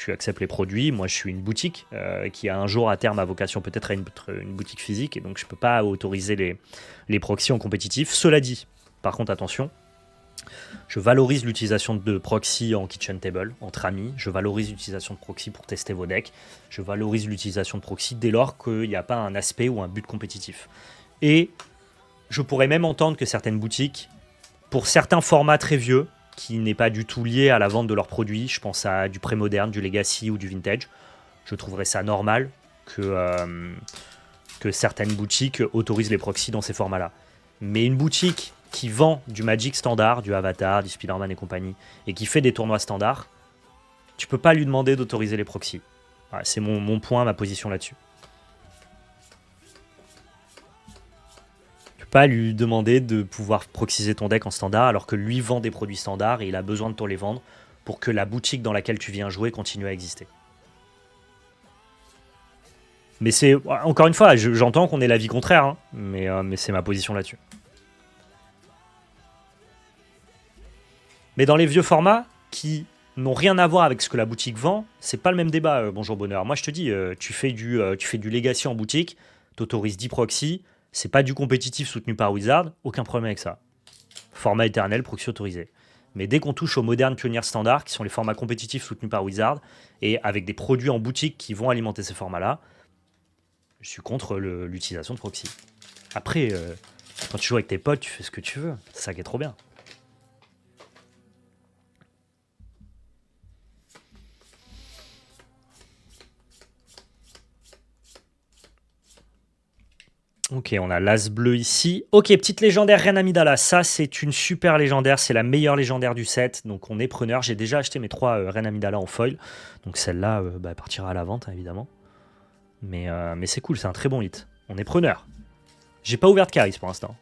acceptes les produits. Moi, je suis une boutique qui a un jour à terme a vocation peut-être à être une boutique physique et donc je peux pas autoriser les proxys en compétitif. Cela dit, par contre, attention, je valorise l'utilisation de proxy en kitchen table, entre amis. Je valorise l'utilisation de proxy pour tester vos decks. Je valorise l'utilisation de proxy dès lors qu'il n'y a pas un aspect ou un but compétitif. Et je pourrais même entendre que certaines boutiques, pour certains formats très vieux, qui n'est pas du tout lié à la vente de leurs produits, je pense à du pré-moderne, du legacy ou du vintage, je trouverais ça normal que certaines boutiques autorisent les proxys dans ces formats-là. Mais une boutique qui vend du Magic standard, du Avatar, du Spider-Man et compagnie, et qui fait des tournois standards, tu peux pas lui demander d'autoriser les proxys. Voilà, c'est mon point, ma position là-dessus. Tu peux pas lui demander de pouvoir proxiser ton deck en standard alors que lui vend des produits standards et il a besoin de te les vendre pour que la boutique dans laquelle tu viens jouer continue à exister. Mais c'est, encore une fois, j'entends qu'on ait l'avis contraire, hein, mais c'est ma position là-dessus. Mais dans les vieux formats qui n'ont rien à voir avec ce que la boutique vend, c'est pas le même débat, Bonjour Bonheur. Moi je te dis, tu fais du legacy en boutique, t'autorises 10 proxys, c'est pas du compétitif soutenu par Wizard, aucun problème avec ça. Format éternel, proxy autorisé. Mais dès qu'on touche aux modernes pionniers standards, qui sont les formats compétitifs soutenus par Wizard, et avec des produits en boutique qui vont alimenter ces formats-là, je suis contre l'utilisation de proxy. Après, quand tu joues avec tes potes, tu fais ce que tu veux. C'est ça qui est trop bien. Ok, on a l'As bleu ici. Ok, petite légendaire Reine Amidala. Ça, c'est une super légendaire. C'est la meilleure légendaire du set. Donc, on est preneur. J'ai déjà acheté mes 3 Reine Amidala en foil. Donc, celle-là partira à la vente, hein, évidemment. Mais c'est cool, c'est un très bon hit. On est preneur. J'ai pas ouvert de Caris pour l'instant.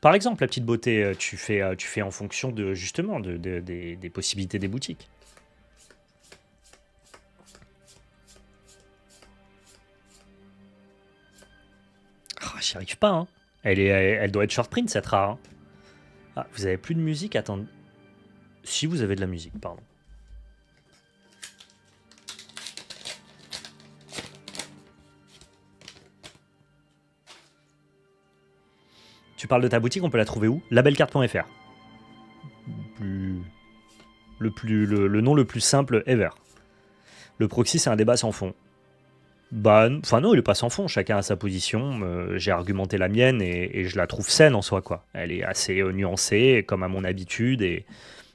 Par exemple, la petite beauté, tu fais en fonction de justement des possibilités des boutiques. J'y arrive pas, hein. Elle doit être short print, cette rare. Hein. Ah, vous avez plus de musique? Attendez. Si vous avez de la musique, pardon. Tu parles de ta boutique, on peut la trouver où? Labelcarte.fr. Le nom le plus simple ever. Le proxy, c'est un débat sans fond. Bah, enfin non, il est pas sans fond. Chacun a sa position. J'ai argumenté la mienne et je la trouve saine en soi, quoi. Elle est assez nuancée, comme à mon habitude, et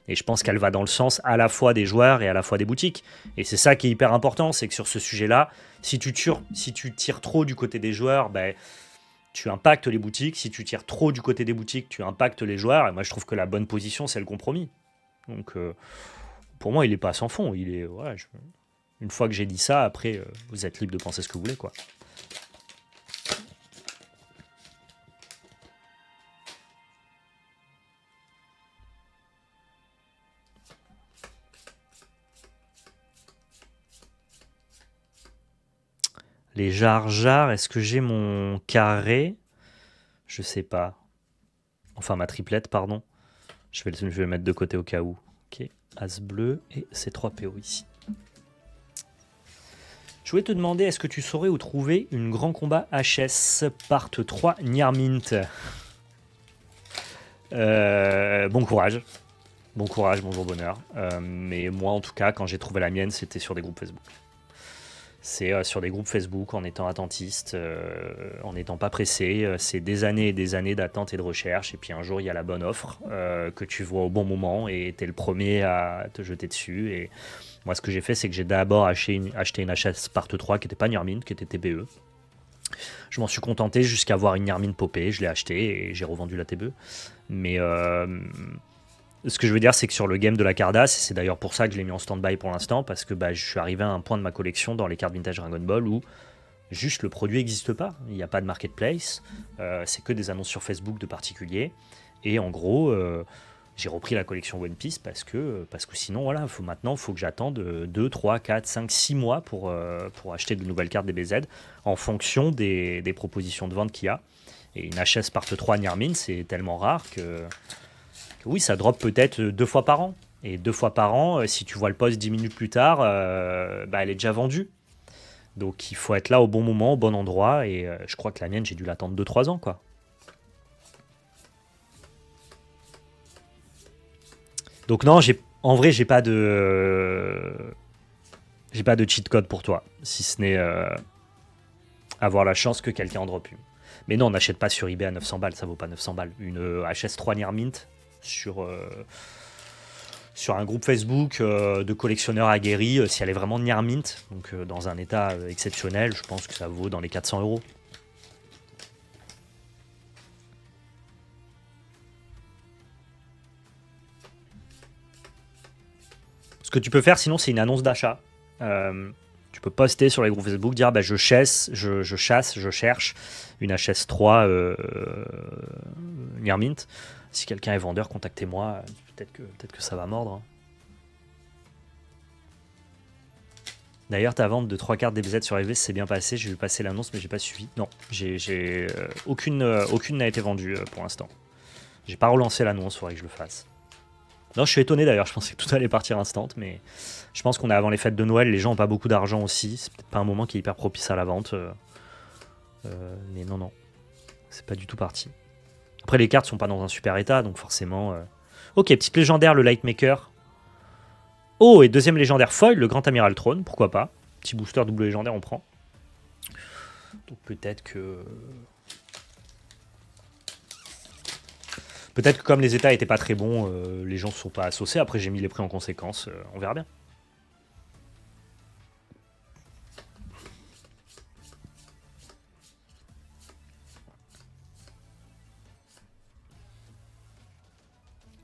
je pense qu'elle va dans le sens à la fois des joueurs et à la fois des boutiques. Et c'est ça qui est hyper important, c'est que sur ce sujet-là, si tu tires trop du côté des joueurs, ben, tu impactes les boutiques. Si tu tires trop du côté des boutiques, tu impactes les joueurs. Et moi, je trouve que la bonne position, c'est le compromis. Donc, pour moi, il n'est pas sans fond. Il est, voilà, une fois que j'ai dit ça, après, vous êtes libre de penser ce que vous voulez, quoi. Les jar, est-ce que j'ai mon carré? Je sais pas. Enfin, ma triplette, pardon. Je vais le mettre de côté au cas où. Ok, As bleu et C3 PO ici. Je voulais te demander, est-ce que tu saurais où trouver une grand combat HS part 3 Niarmint? Bon courage. Bon courage, bonjour bonheur. Mais moi, en tout cas, quand j'ai trouvé la mienne, c'était sur des groupes Facebook. C'est sur des groupes Facebook, en étant attentiste, en n'étant pas pressé. C'est des années et des années d'attente et de recherche. Et puis un jour, il y a la bonne offre que tu vois au bon moment et tu es le premier à te jeter dessus. Et moi, ce que j'ai fait, c'est que j'ai d'abord acheté une HS Part 3 qui n'était pas Niarmint, qui était TBE. Je m'en suis contenté jusqu'à avoir une Niarmint popée. Je l'ai acheté et j'ai revendu la TBE. Mais ce que je veux dire, c'est que sur le game de la Cardass, et c'est d'ailleurs pour ça que je l'ai mis en stand-by pour l'instant, parce que je suis arrivé à un point de ma collection dans les cartes vintage Dragon Ball où juste le produit n'existe pas. Il n'y a pas de marketplace, c'est que des annonces sur Facebook de particuliers. Et en gros, j'ai repris la collection One Piece parce que sinon, voilà, maintenant, il faut que j'attende 2, 3, 4, 5, 6 mois pour acheter de nouvelles cartes DBZ en fonction des propositions de vente qu'il y a. Et une HS Part 3 Niarmint, c'est tellement rare que oui, ça drop peut-être 2 fois par an. Et 2 fois par an, si tu vois le post 10 minutes plus tard, elle est déjà vendue. Donc il faut être là au bon moment, au bon endroit. Et je crois que la mienne, j'ai dû l'attendre 2-3 ans, quoi. Donc non, en vrai, j'ai pas de cheat code pour toi. Si ce n'est avoir la chance que quelqu'un en drop une. Mais non, on n'achète pas sur eBay à 900 balles, ça vaut pas 900 balles. Une HS3 Niarmint sur un groupe Facebook de collectionneurs aguerris, si elle est vraiment Niarmint, donc dans un état exceptionnel, je pense que ça vaut dans les 400 euros. Ce que tu peux faire sinon, c'est une annonce d'achat. Tu peux poster sur les groupes Facebook, dire je cherche une HS3 Niarmint. Si quelqu'un est vendeur, contactez-moi. Peut-être que ça va mordre. Hein. D'ailleurs, ta vente de 3 cartes DBZ sur FV s'est bien passée. J'ai vu passer l'annonce, mais j'ai pas suivi. Non, aucune n'a été vendue pour l'instant. J'ai pas relancé l'annonce, faudrait que je le fasse. Non, je suis étonné d'ailleurs. Je pensais que tout allait partir instant, mais je pense qu'on est avant les fêtes de Noël. Les gens ont pas beaucoup d'argent aussi. C'est peut-être pas un moment qui est hyper propice à la vente. Mais non, c'est pas du tout parti. Après, les cartes sont pas dans un super état, donc forcément. Ok, petite légendaire, le Lightmaker. Oh, et deuxième légendaire foil, le Grand Amiral Throne, pourquoi pas. Petit booster double légendaire, on prend. Donc peut-être que comme les états étaient pas très bons, les gens se sont pas associés. Après, j'ai mis les prix en conséquence. On verra bien.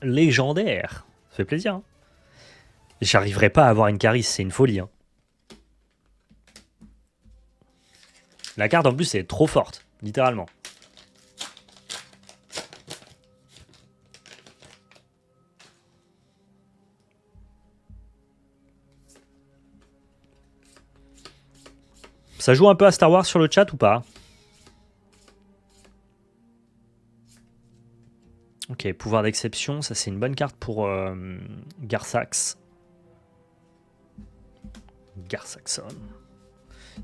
Légendaire. Ça fait plaisir. Hein. J'arriverai pas à avoir une Caris, c'est une folie. Hein. La carte en plus est trop forte, littéralement. Ça joue un peu à Star Wars sur le chat ou pas? Ok, pouvoir d'exception, ça c'est une bonne carte pour Garsax. Garsaxon.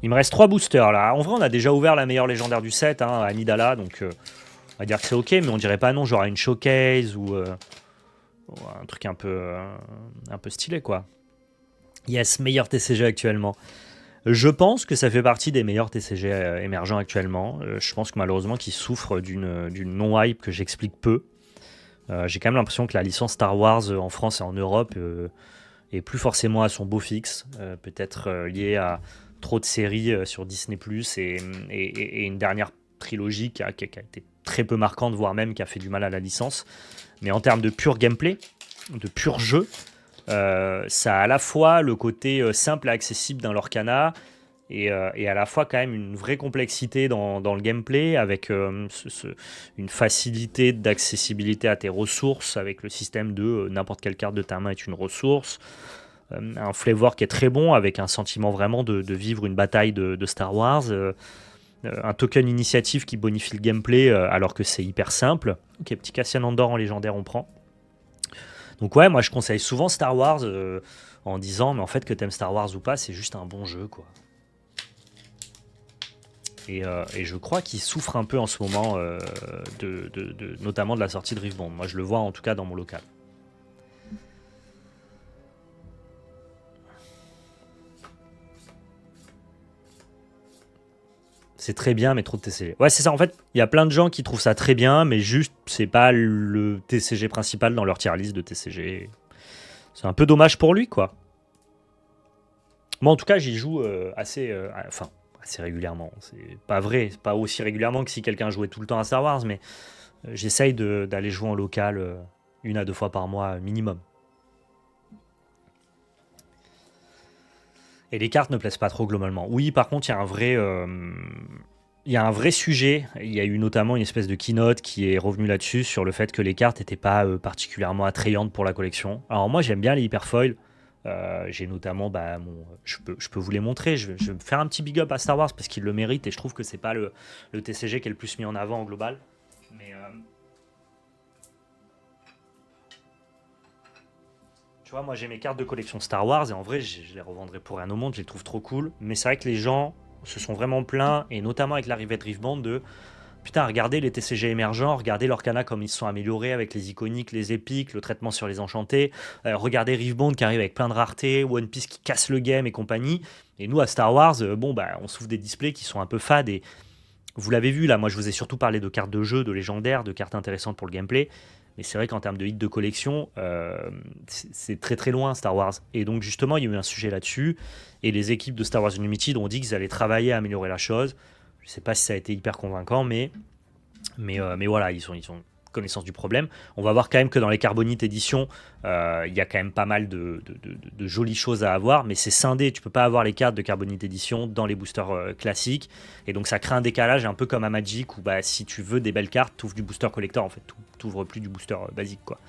Il me reste 3 boosters là. En vrai, on a déjà ouvert la meilleure légendaire du set, hein, Amidala, donc on va dire que c'est ok, mais on dirait pas non, genre une showcase ou un truc un peu stylé quoi. Yes, meilleur TCG actuellement. Je pense que ça fait partie des meilleurs TCG émergents actuellement. Je pense que malheureusement qu'ils souffrent d'une non-hype que j'explique peu. J'ai quand même l'impression que la licence Star Wars en France et en Europe est plus forcément à son beau fixe. Peut-être lié à trop de séries sur Disney+, et une dernière trilogie qui a été très peu marquante, voire même qui a fait du mal à la licence. Mais en termes de pur gameplay, de pur jeu, ça a à la fois le côté simple et accessible d'un Lorcana et à la fois quand même une vraie complexité dans le gameplay avec une facilité d'accessibilité à tes ressources avec le système de n'importe quelle carte de ta main est une ressource, un flavor qui est très bon avec un sentiment vraiment de vivre une bataille de Star Wars, un token initiative qui bonifie le gameplay alors que c'est hyper simple. Ok, petit Cassian Andor en légendaire on prend. Donc ouais, moi je conseille souvent Star Wars en disant mais en fait que t'aimes Star Wars ou pas, c'est juste un bon jeu quoi. Et je crois qu'il souffre un peu en ce moment notamment de la sortie de Riftbond. Moi je le vois en tout cas dans mon local. C'est très bien, mais trop de TCG. Ouais, c'est ça. En fait, il y a plein de gens qui trouvent ça très bien, mais juste, c'est pas le TCG principal dans leur tier list de TCG. C'est un peu dommage pour lui, quoi. Moi, en tout cas, j'y joue assez régulièrement. C'est pas vrai, c'est pas aussi régulièrement que si quelqu'un jouait tout le temps à Star Wars, mais j'essaye d'aller jouer en local 1 à 2 fois par mois minimum. Et les cartes ne plaisent pas trop globalement. Oui, par contre, il y a un vrai sujet. Il y a eu notamment une espèce de keynote qui est revenue là-dessus sur le fait que les cartes n'étaient pas particulièrement attrayantes pour la collection. Alors moi, j'aime bien les hyperfoils. J'ai notamment, je peux vous les montrer. Je vais me faire un petit big up à Star Wars parce qu'il le mérite et je trouve que c'est pas le TCG qui est le plus mis en avant en global. Mais tu vois, moi j'ai mes cartes de collection Star Wars et en vrai, je les revendrai pour rien au monde, je les trouve trop cool. Mais c'est vrai que les gens se sont vraiment plaints, et notamment avec l'arrivée de Riftband, de putain, regardez les TCG émergents, regardez Lorcana comme ils se sont améliorés avec les iconiques, les épiques, le traitement sur les enchantés. Regardez Riftband qui arrive avec plein de raretés, One Piece qui casse le game et compagnie. Et nous à Star Wars, on souffre des displays qui sont un peu fades et vous l'avez vu là, moi je vous ai surtout parlé de cartes de jeu, de légendaires, de cartes intéressantes pour le gameplay. Mais c'est vrai qu'en termes de hit de collection, c'est très très loin Star Wars. Et donc justement, il y a eu un sujet là-dessus. Et les équipes de Star Wars Unlimited ont dit qu'ils allaient travailler à améliorer la chose. Je ne sais pas si ça a été hyper convaincant, mais voilà, ils ont connaissance du problème. On va voir quand même que dans les Carbonite éditions, il y a quand même pas mal de jolies choses à avoir, mais c'est scindé. Tu peux pas avoir les cartes de Carbonite édition dans les boosters classiques. Et donc ça crée un décalage un peu comme à Magic où si tu veux des belles cartes, tu ouvres du booster collector en fait. Tu ouvres plus du booster basique quoi.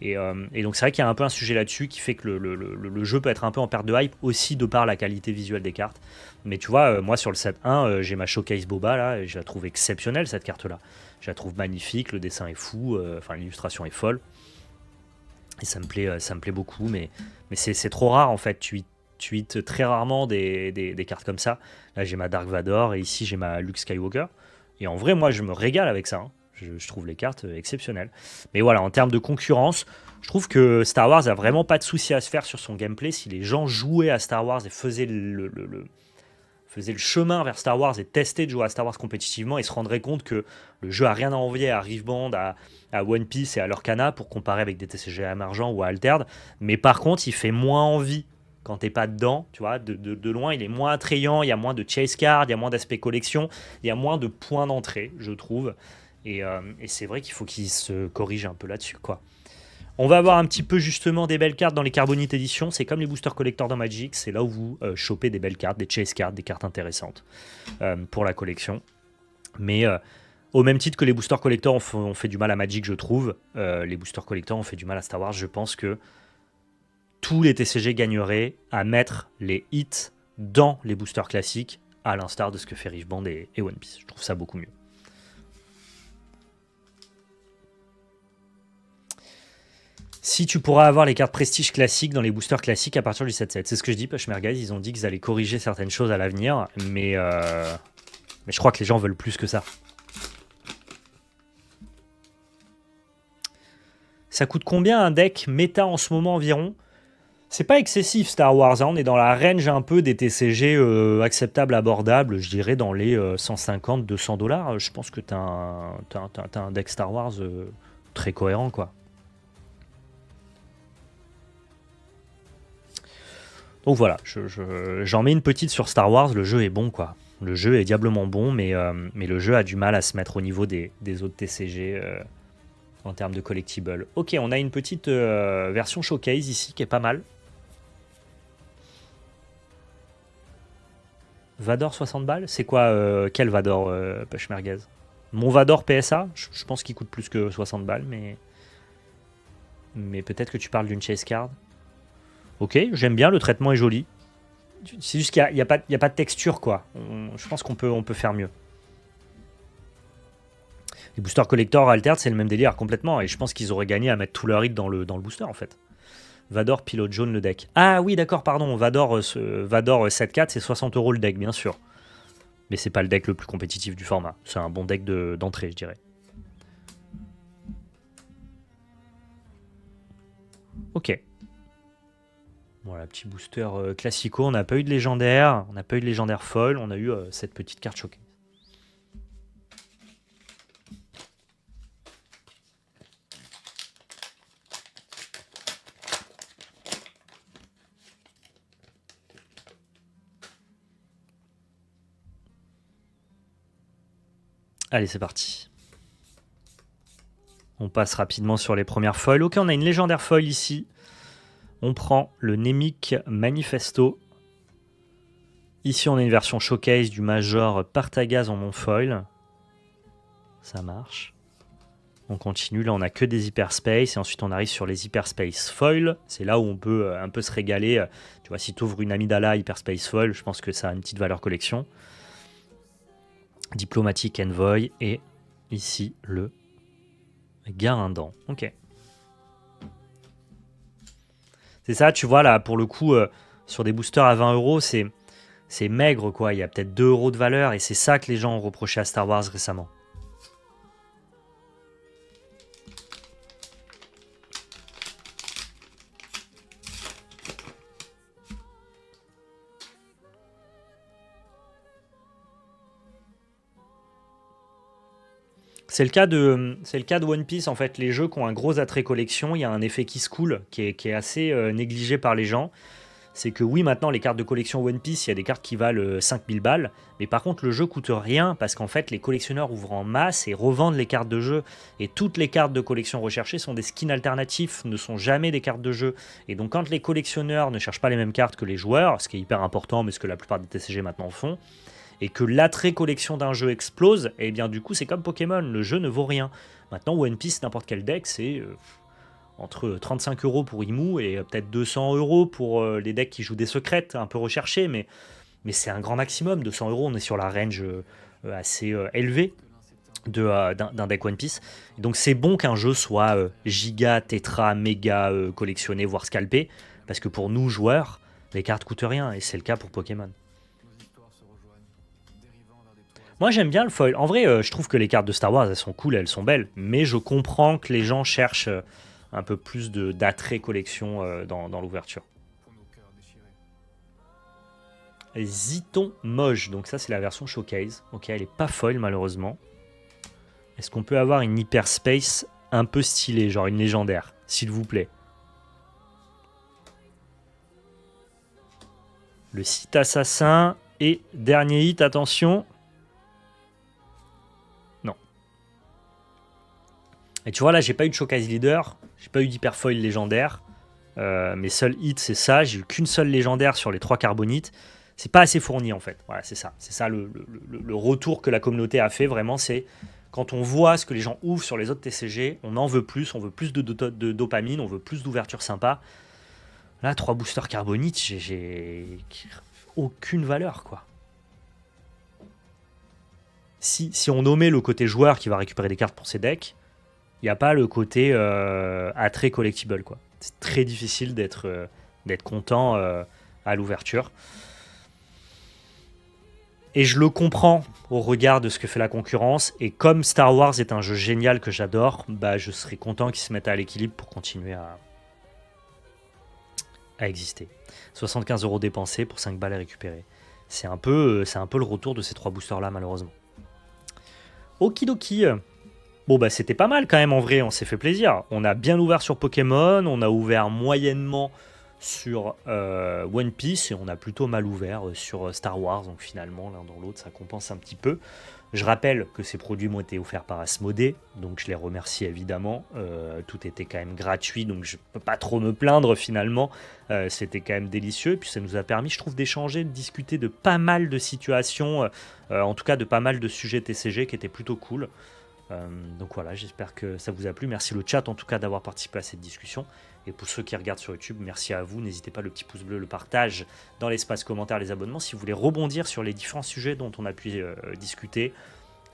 Et donc c'est vrai qu'il y a un peu un sujet là-dessus qui fait que le jeu peut être un peu en perte de hype aussi de par la qualité visuelle des cartes. Mais tu vois, moi sur le set 1, j'ai ma Showcase Boba là, et je la trouve exceptionnelle cette carte-là. Je la trouve magnifique, le dessin est fou, l'illustration est folle. Et ça me plaît beaucoup, mais c'est trop rare en fait. Tu hits très rarement des cartes comme ça. Là j'ai ma Dark Vador et ici j'ai ma Luke Skywalker. Et en vrai, moi je me régale avec ça. Hein. Je trouve les cartes exceptionnelles. Mais voilà, en termes de concurrence, je trouve que Star Wars a vraiment pas de souci à se faire sur son gameplay. Si les gens jouaient à Star Wars et faisaient le chemin vers Star Wars et testaient de jouer à Star Wars compétitivement, ils se rendraient compte que le jeu a rien à envier à Riftband, à One Piece et à Lorcana pour comparer avec des TCG émergents ou à Altered. Mais par contre, il fait moins envie quand t'es pas dedans, tu vois, de loin, il est moins attrayant, il y a moins de chase card, il y a moins d'aspect collection, il y a moins de points d'entrée, je trouve. Et c'est vrai qu'il faut qu'il se corrige un peu là-dessus, quoi. On va avoir un petit peu justement des belles cartes dans les Carbonite Edition. C'est comme les boosters collector dans Magic. C'est là où vous chopez des belles cartes, des chase cards, des cartes intéressantes pour la collection. Mais au même titre que les boosters collector ont fait du mal à Magic, je trouve, les boosters collector ont fait du mal à Star Wars. Je pense que tous les TCG gagneraient à mettre les hits dans les boosters classiques, à l'instar de ce que fait Riftband et One Piece. Je trouve ça beaucoup mieux. Si tu pourras avoir les cartes prestige classiques dans les boosters classiques à partir du 7-7. C'est ce que je dis, Peshmerga. Ils ont dit qu'ils allaient corriger certaines choses à l'avenir, mais je crois que les gens veulent plus que ça. Ça coûte combien un deck méta en ce moment environ? C'est pas excessif Star Wars, hein. On est dans la range un peu des TCG acceptables, abordables, je dirais dans les 150-200 $. Je pense que t'as un deck Star Wars très cohérent, quoi. Donc voilà, j'en mets une petite sur Star Wars, le jeu est bon, quoi. Le jeu est diablement bon, mais le jeu a du mal à se mettre au niveau des autres TCG en termes de collectibles. Ok, on a une petite version showcase ici qui est pas mal. Vador 60 balles? C'est quoi quel Vador Peshmergaz? Mon Vador PSA? Je pense qu'il coûte plus que 60 balles, mais peut-être que tu parles d'une chase card. Ok, j'aime bien, le traitement est joli. C'est juste qu'il n'y a, pas de texture, quoi. Je pense qu'on peut faire mieux. Les boosters collector altered, c'est le même délire complètement. Et je pense qu'ils auraient gagné à mettre tout leur hit dans le booster, en fait. Vador pilote jaune le deck. Ah oui, d'accord, pardon. Vador 7-4, c'est 60 € le deck, bien sûr. Mais c'est pas le deck le plus compétitif du format. C'est un bon deck d'entrée, je dirais. Ok. Voilà, petit booster classico. On n'a pas eu de légendaire. On n'a pas eu de légendaire foil. On a eu cette petite carte showcase. Allez, c'est parti. On passe rapidement sur les premières foils. Ok, on a une légendaire foil ici. On prend le Nemic Manifesto. Ici, on a une version showcase du Major Partagaz en non-foil. Ça marche. On continue. Là, on n'a que des Hyperspace. Et ensuite, on arrive sur les Hyperspace Foil. C'est là où on peut un peu se régaler. Tu vois, si tu ouvres une Amidala Hyperspace Foil, je pense que ça a une petite valeur collection. Diplomatique Envoy. Et ici, le Garindant. Ok. C'est ça, tu vois, là, pour le coup, sur des boosters à 20 €, c'est maigre, quoi. Il y a peut-être 2 € de valeur, et c'est ça que les gens ont reproché à Star Wars récemment. C'est le cas de One Piece, en fait. Les jeux qui ont un gros attrait collection, il y a un effet qui se coule, qui est assez négligé par les gens. C'est que oui, maintenant, les cartes de collection One Piece, il y a des cartes qui valent 5000 balles. Mais par contre, le jeu coûte rien parce qu'en fait, les collectionneurs ouvrent en masse et revendent les cartes de jeu. Et toutes les cartes de collection recherchées sont des skins alternatifs, ne sont jamais des cartes de jeu. Et donc, quand les collectionneurs ne cherchent pas les mêmes cartes que les joueurs, ce qui est hyper important, mais ce que la plupart des TCG maintenant font, et que l'attrait collection d'un jeu explose, et bien du coup, c'est comme Pokémon, le jeu ne vaut rien. Maintenant, One Piece, n'importe quel deck, c'est entre 35 € pour Imu et peut-être 200 € pour les decks qui jouent des secrètes, un peu recherchés, mais c'est un grand maximum. 200 €, on est sur la range assez élevée d'un deck One Piece. Et donc c'est bon qu'un jeu soit giga, tétra, méga collectionné, voire scalpé, parce que pour nous, joueurs, les cartes coûtent rien, et c'est le cas pour Pokémon. Moi j'aime bien le foil. En vrai, je trouve que les cartes de Star Wars, elles sont cool, elles sont belles, mais je comprends que les gens cherchent un peu plus d'attrait collection dans l'ouverture. Ziton Moge, donc ça c'est la version showcase. Ok, elle est pas foil malheureusement. Est-ce qu'on peut avoir une hyperspace un peu stylée, genre une légendaire, s'il vous plaît? Le site assassin et dernier hit, attention. Non. Et tu vois là, j'ai pas eu de showcase leader, j'ai pas eu d'hyperfoil légendaire. Mes seuls hits, c'est ça. J'ai eu qu'une seule légendaire sur les 3 carbonites. C'est pas assez fourni en fait. Voilà, c'est ça. C'est ça le retour que la communauté a fait vraiment. C'est quand on voit ce que les gens ouvrent sur les autres TCG, on en veut plus. On veut plus de dopamine, on veut plus d'ouverture sympa. Là, 3 boosters carbonites, j'ai aucune valeur quoi. Si on nommait le côté joueur qui va récupérer des cartes pour ses decks, il n'y a pas le côté attrait collectible, quoi. C'est très difficile d'être content à l'ouverture. Et je le comprends au regard de ce que fait la concurrence. Et comme Star Wars est un jeu génial que j'adore, bah, je serais content qu'ils se mettent à l'équilibre pour continuer à exister. 75 € dépensés pour 5 balles à récupérer. C'est un peu le retour de ces 3 boosters-là, malheureusement. Okidoki. Bon, bah, c'était pas mal quand même en vrai, on s'est fait plaisir. On a bien ouvert sur Pokémon, on a ouvert moyennement sur One Piece et on a plutôt mal ouvert sur Star Wars. Donc finalement, l'un dans l'autre, ça compense un petit peu. Je rappelle que ces produits m'ont été offerts par Asmodée, donc je les remercie évidemment. Tout était quand même gratuit, donc je peux pas trop me plaindre finalement. C'était quand même délicieux, et puis ça nous a permis, je trouve, d'échanger, de discuter de pas mal de situations, en tout cas de pas mal de sujets TCG qui étaient plutôt cool. Donc voilà, j'espère que ça vous a plu. Merci le chat en tout cas d'avoir participé à cette discussion. Et pour ceux qui regardent sur YouTube, merci à vous. N'hésitez pas, le petit pouce bleu, le partage dans l'espace commentaire, les abonnements. Si vous voulez rebondir sur les différents sujets dont on a pu discuter,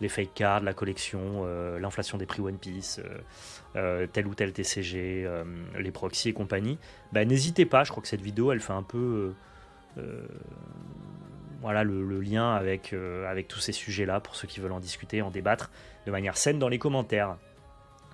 les fake cards, la collection, l'inflation des prix One Piece, tel ou tel TCG, les proxys et compagnie, bah, n'hésitez pas. Je crois que cette vidéo, elle fait un peu voilà, le lien avec tous ces sujets-là pour ceux qui veulent en discuter, en débattre de manière saine dans les commentaires.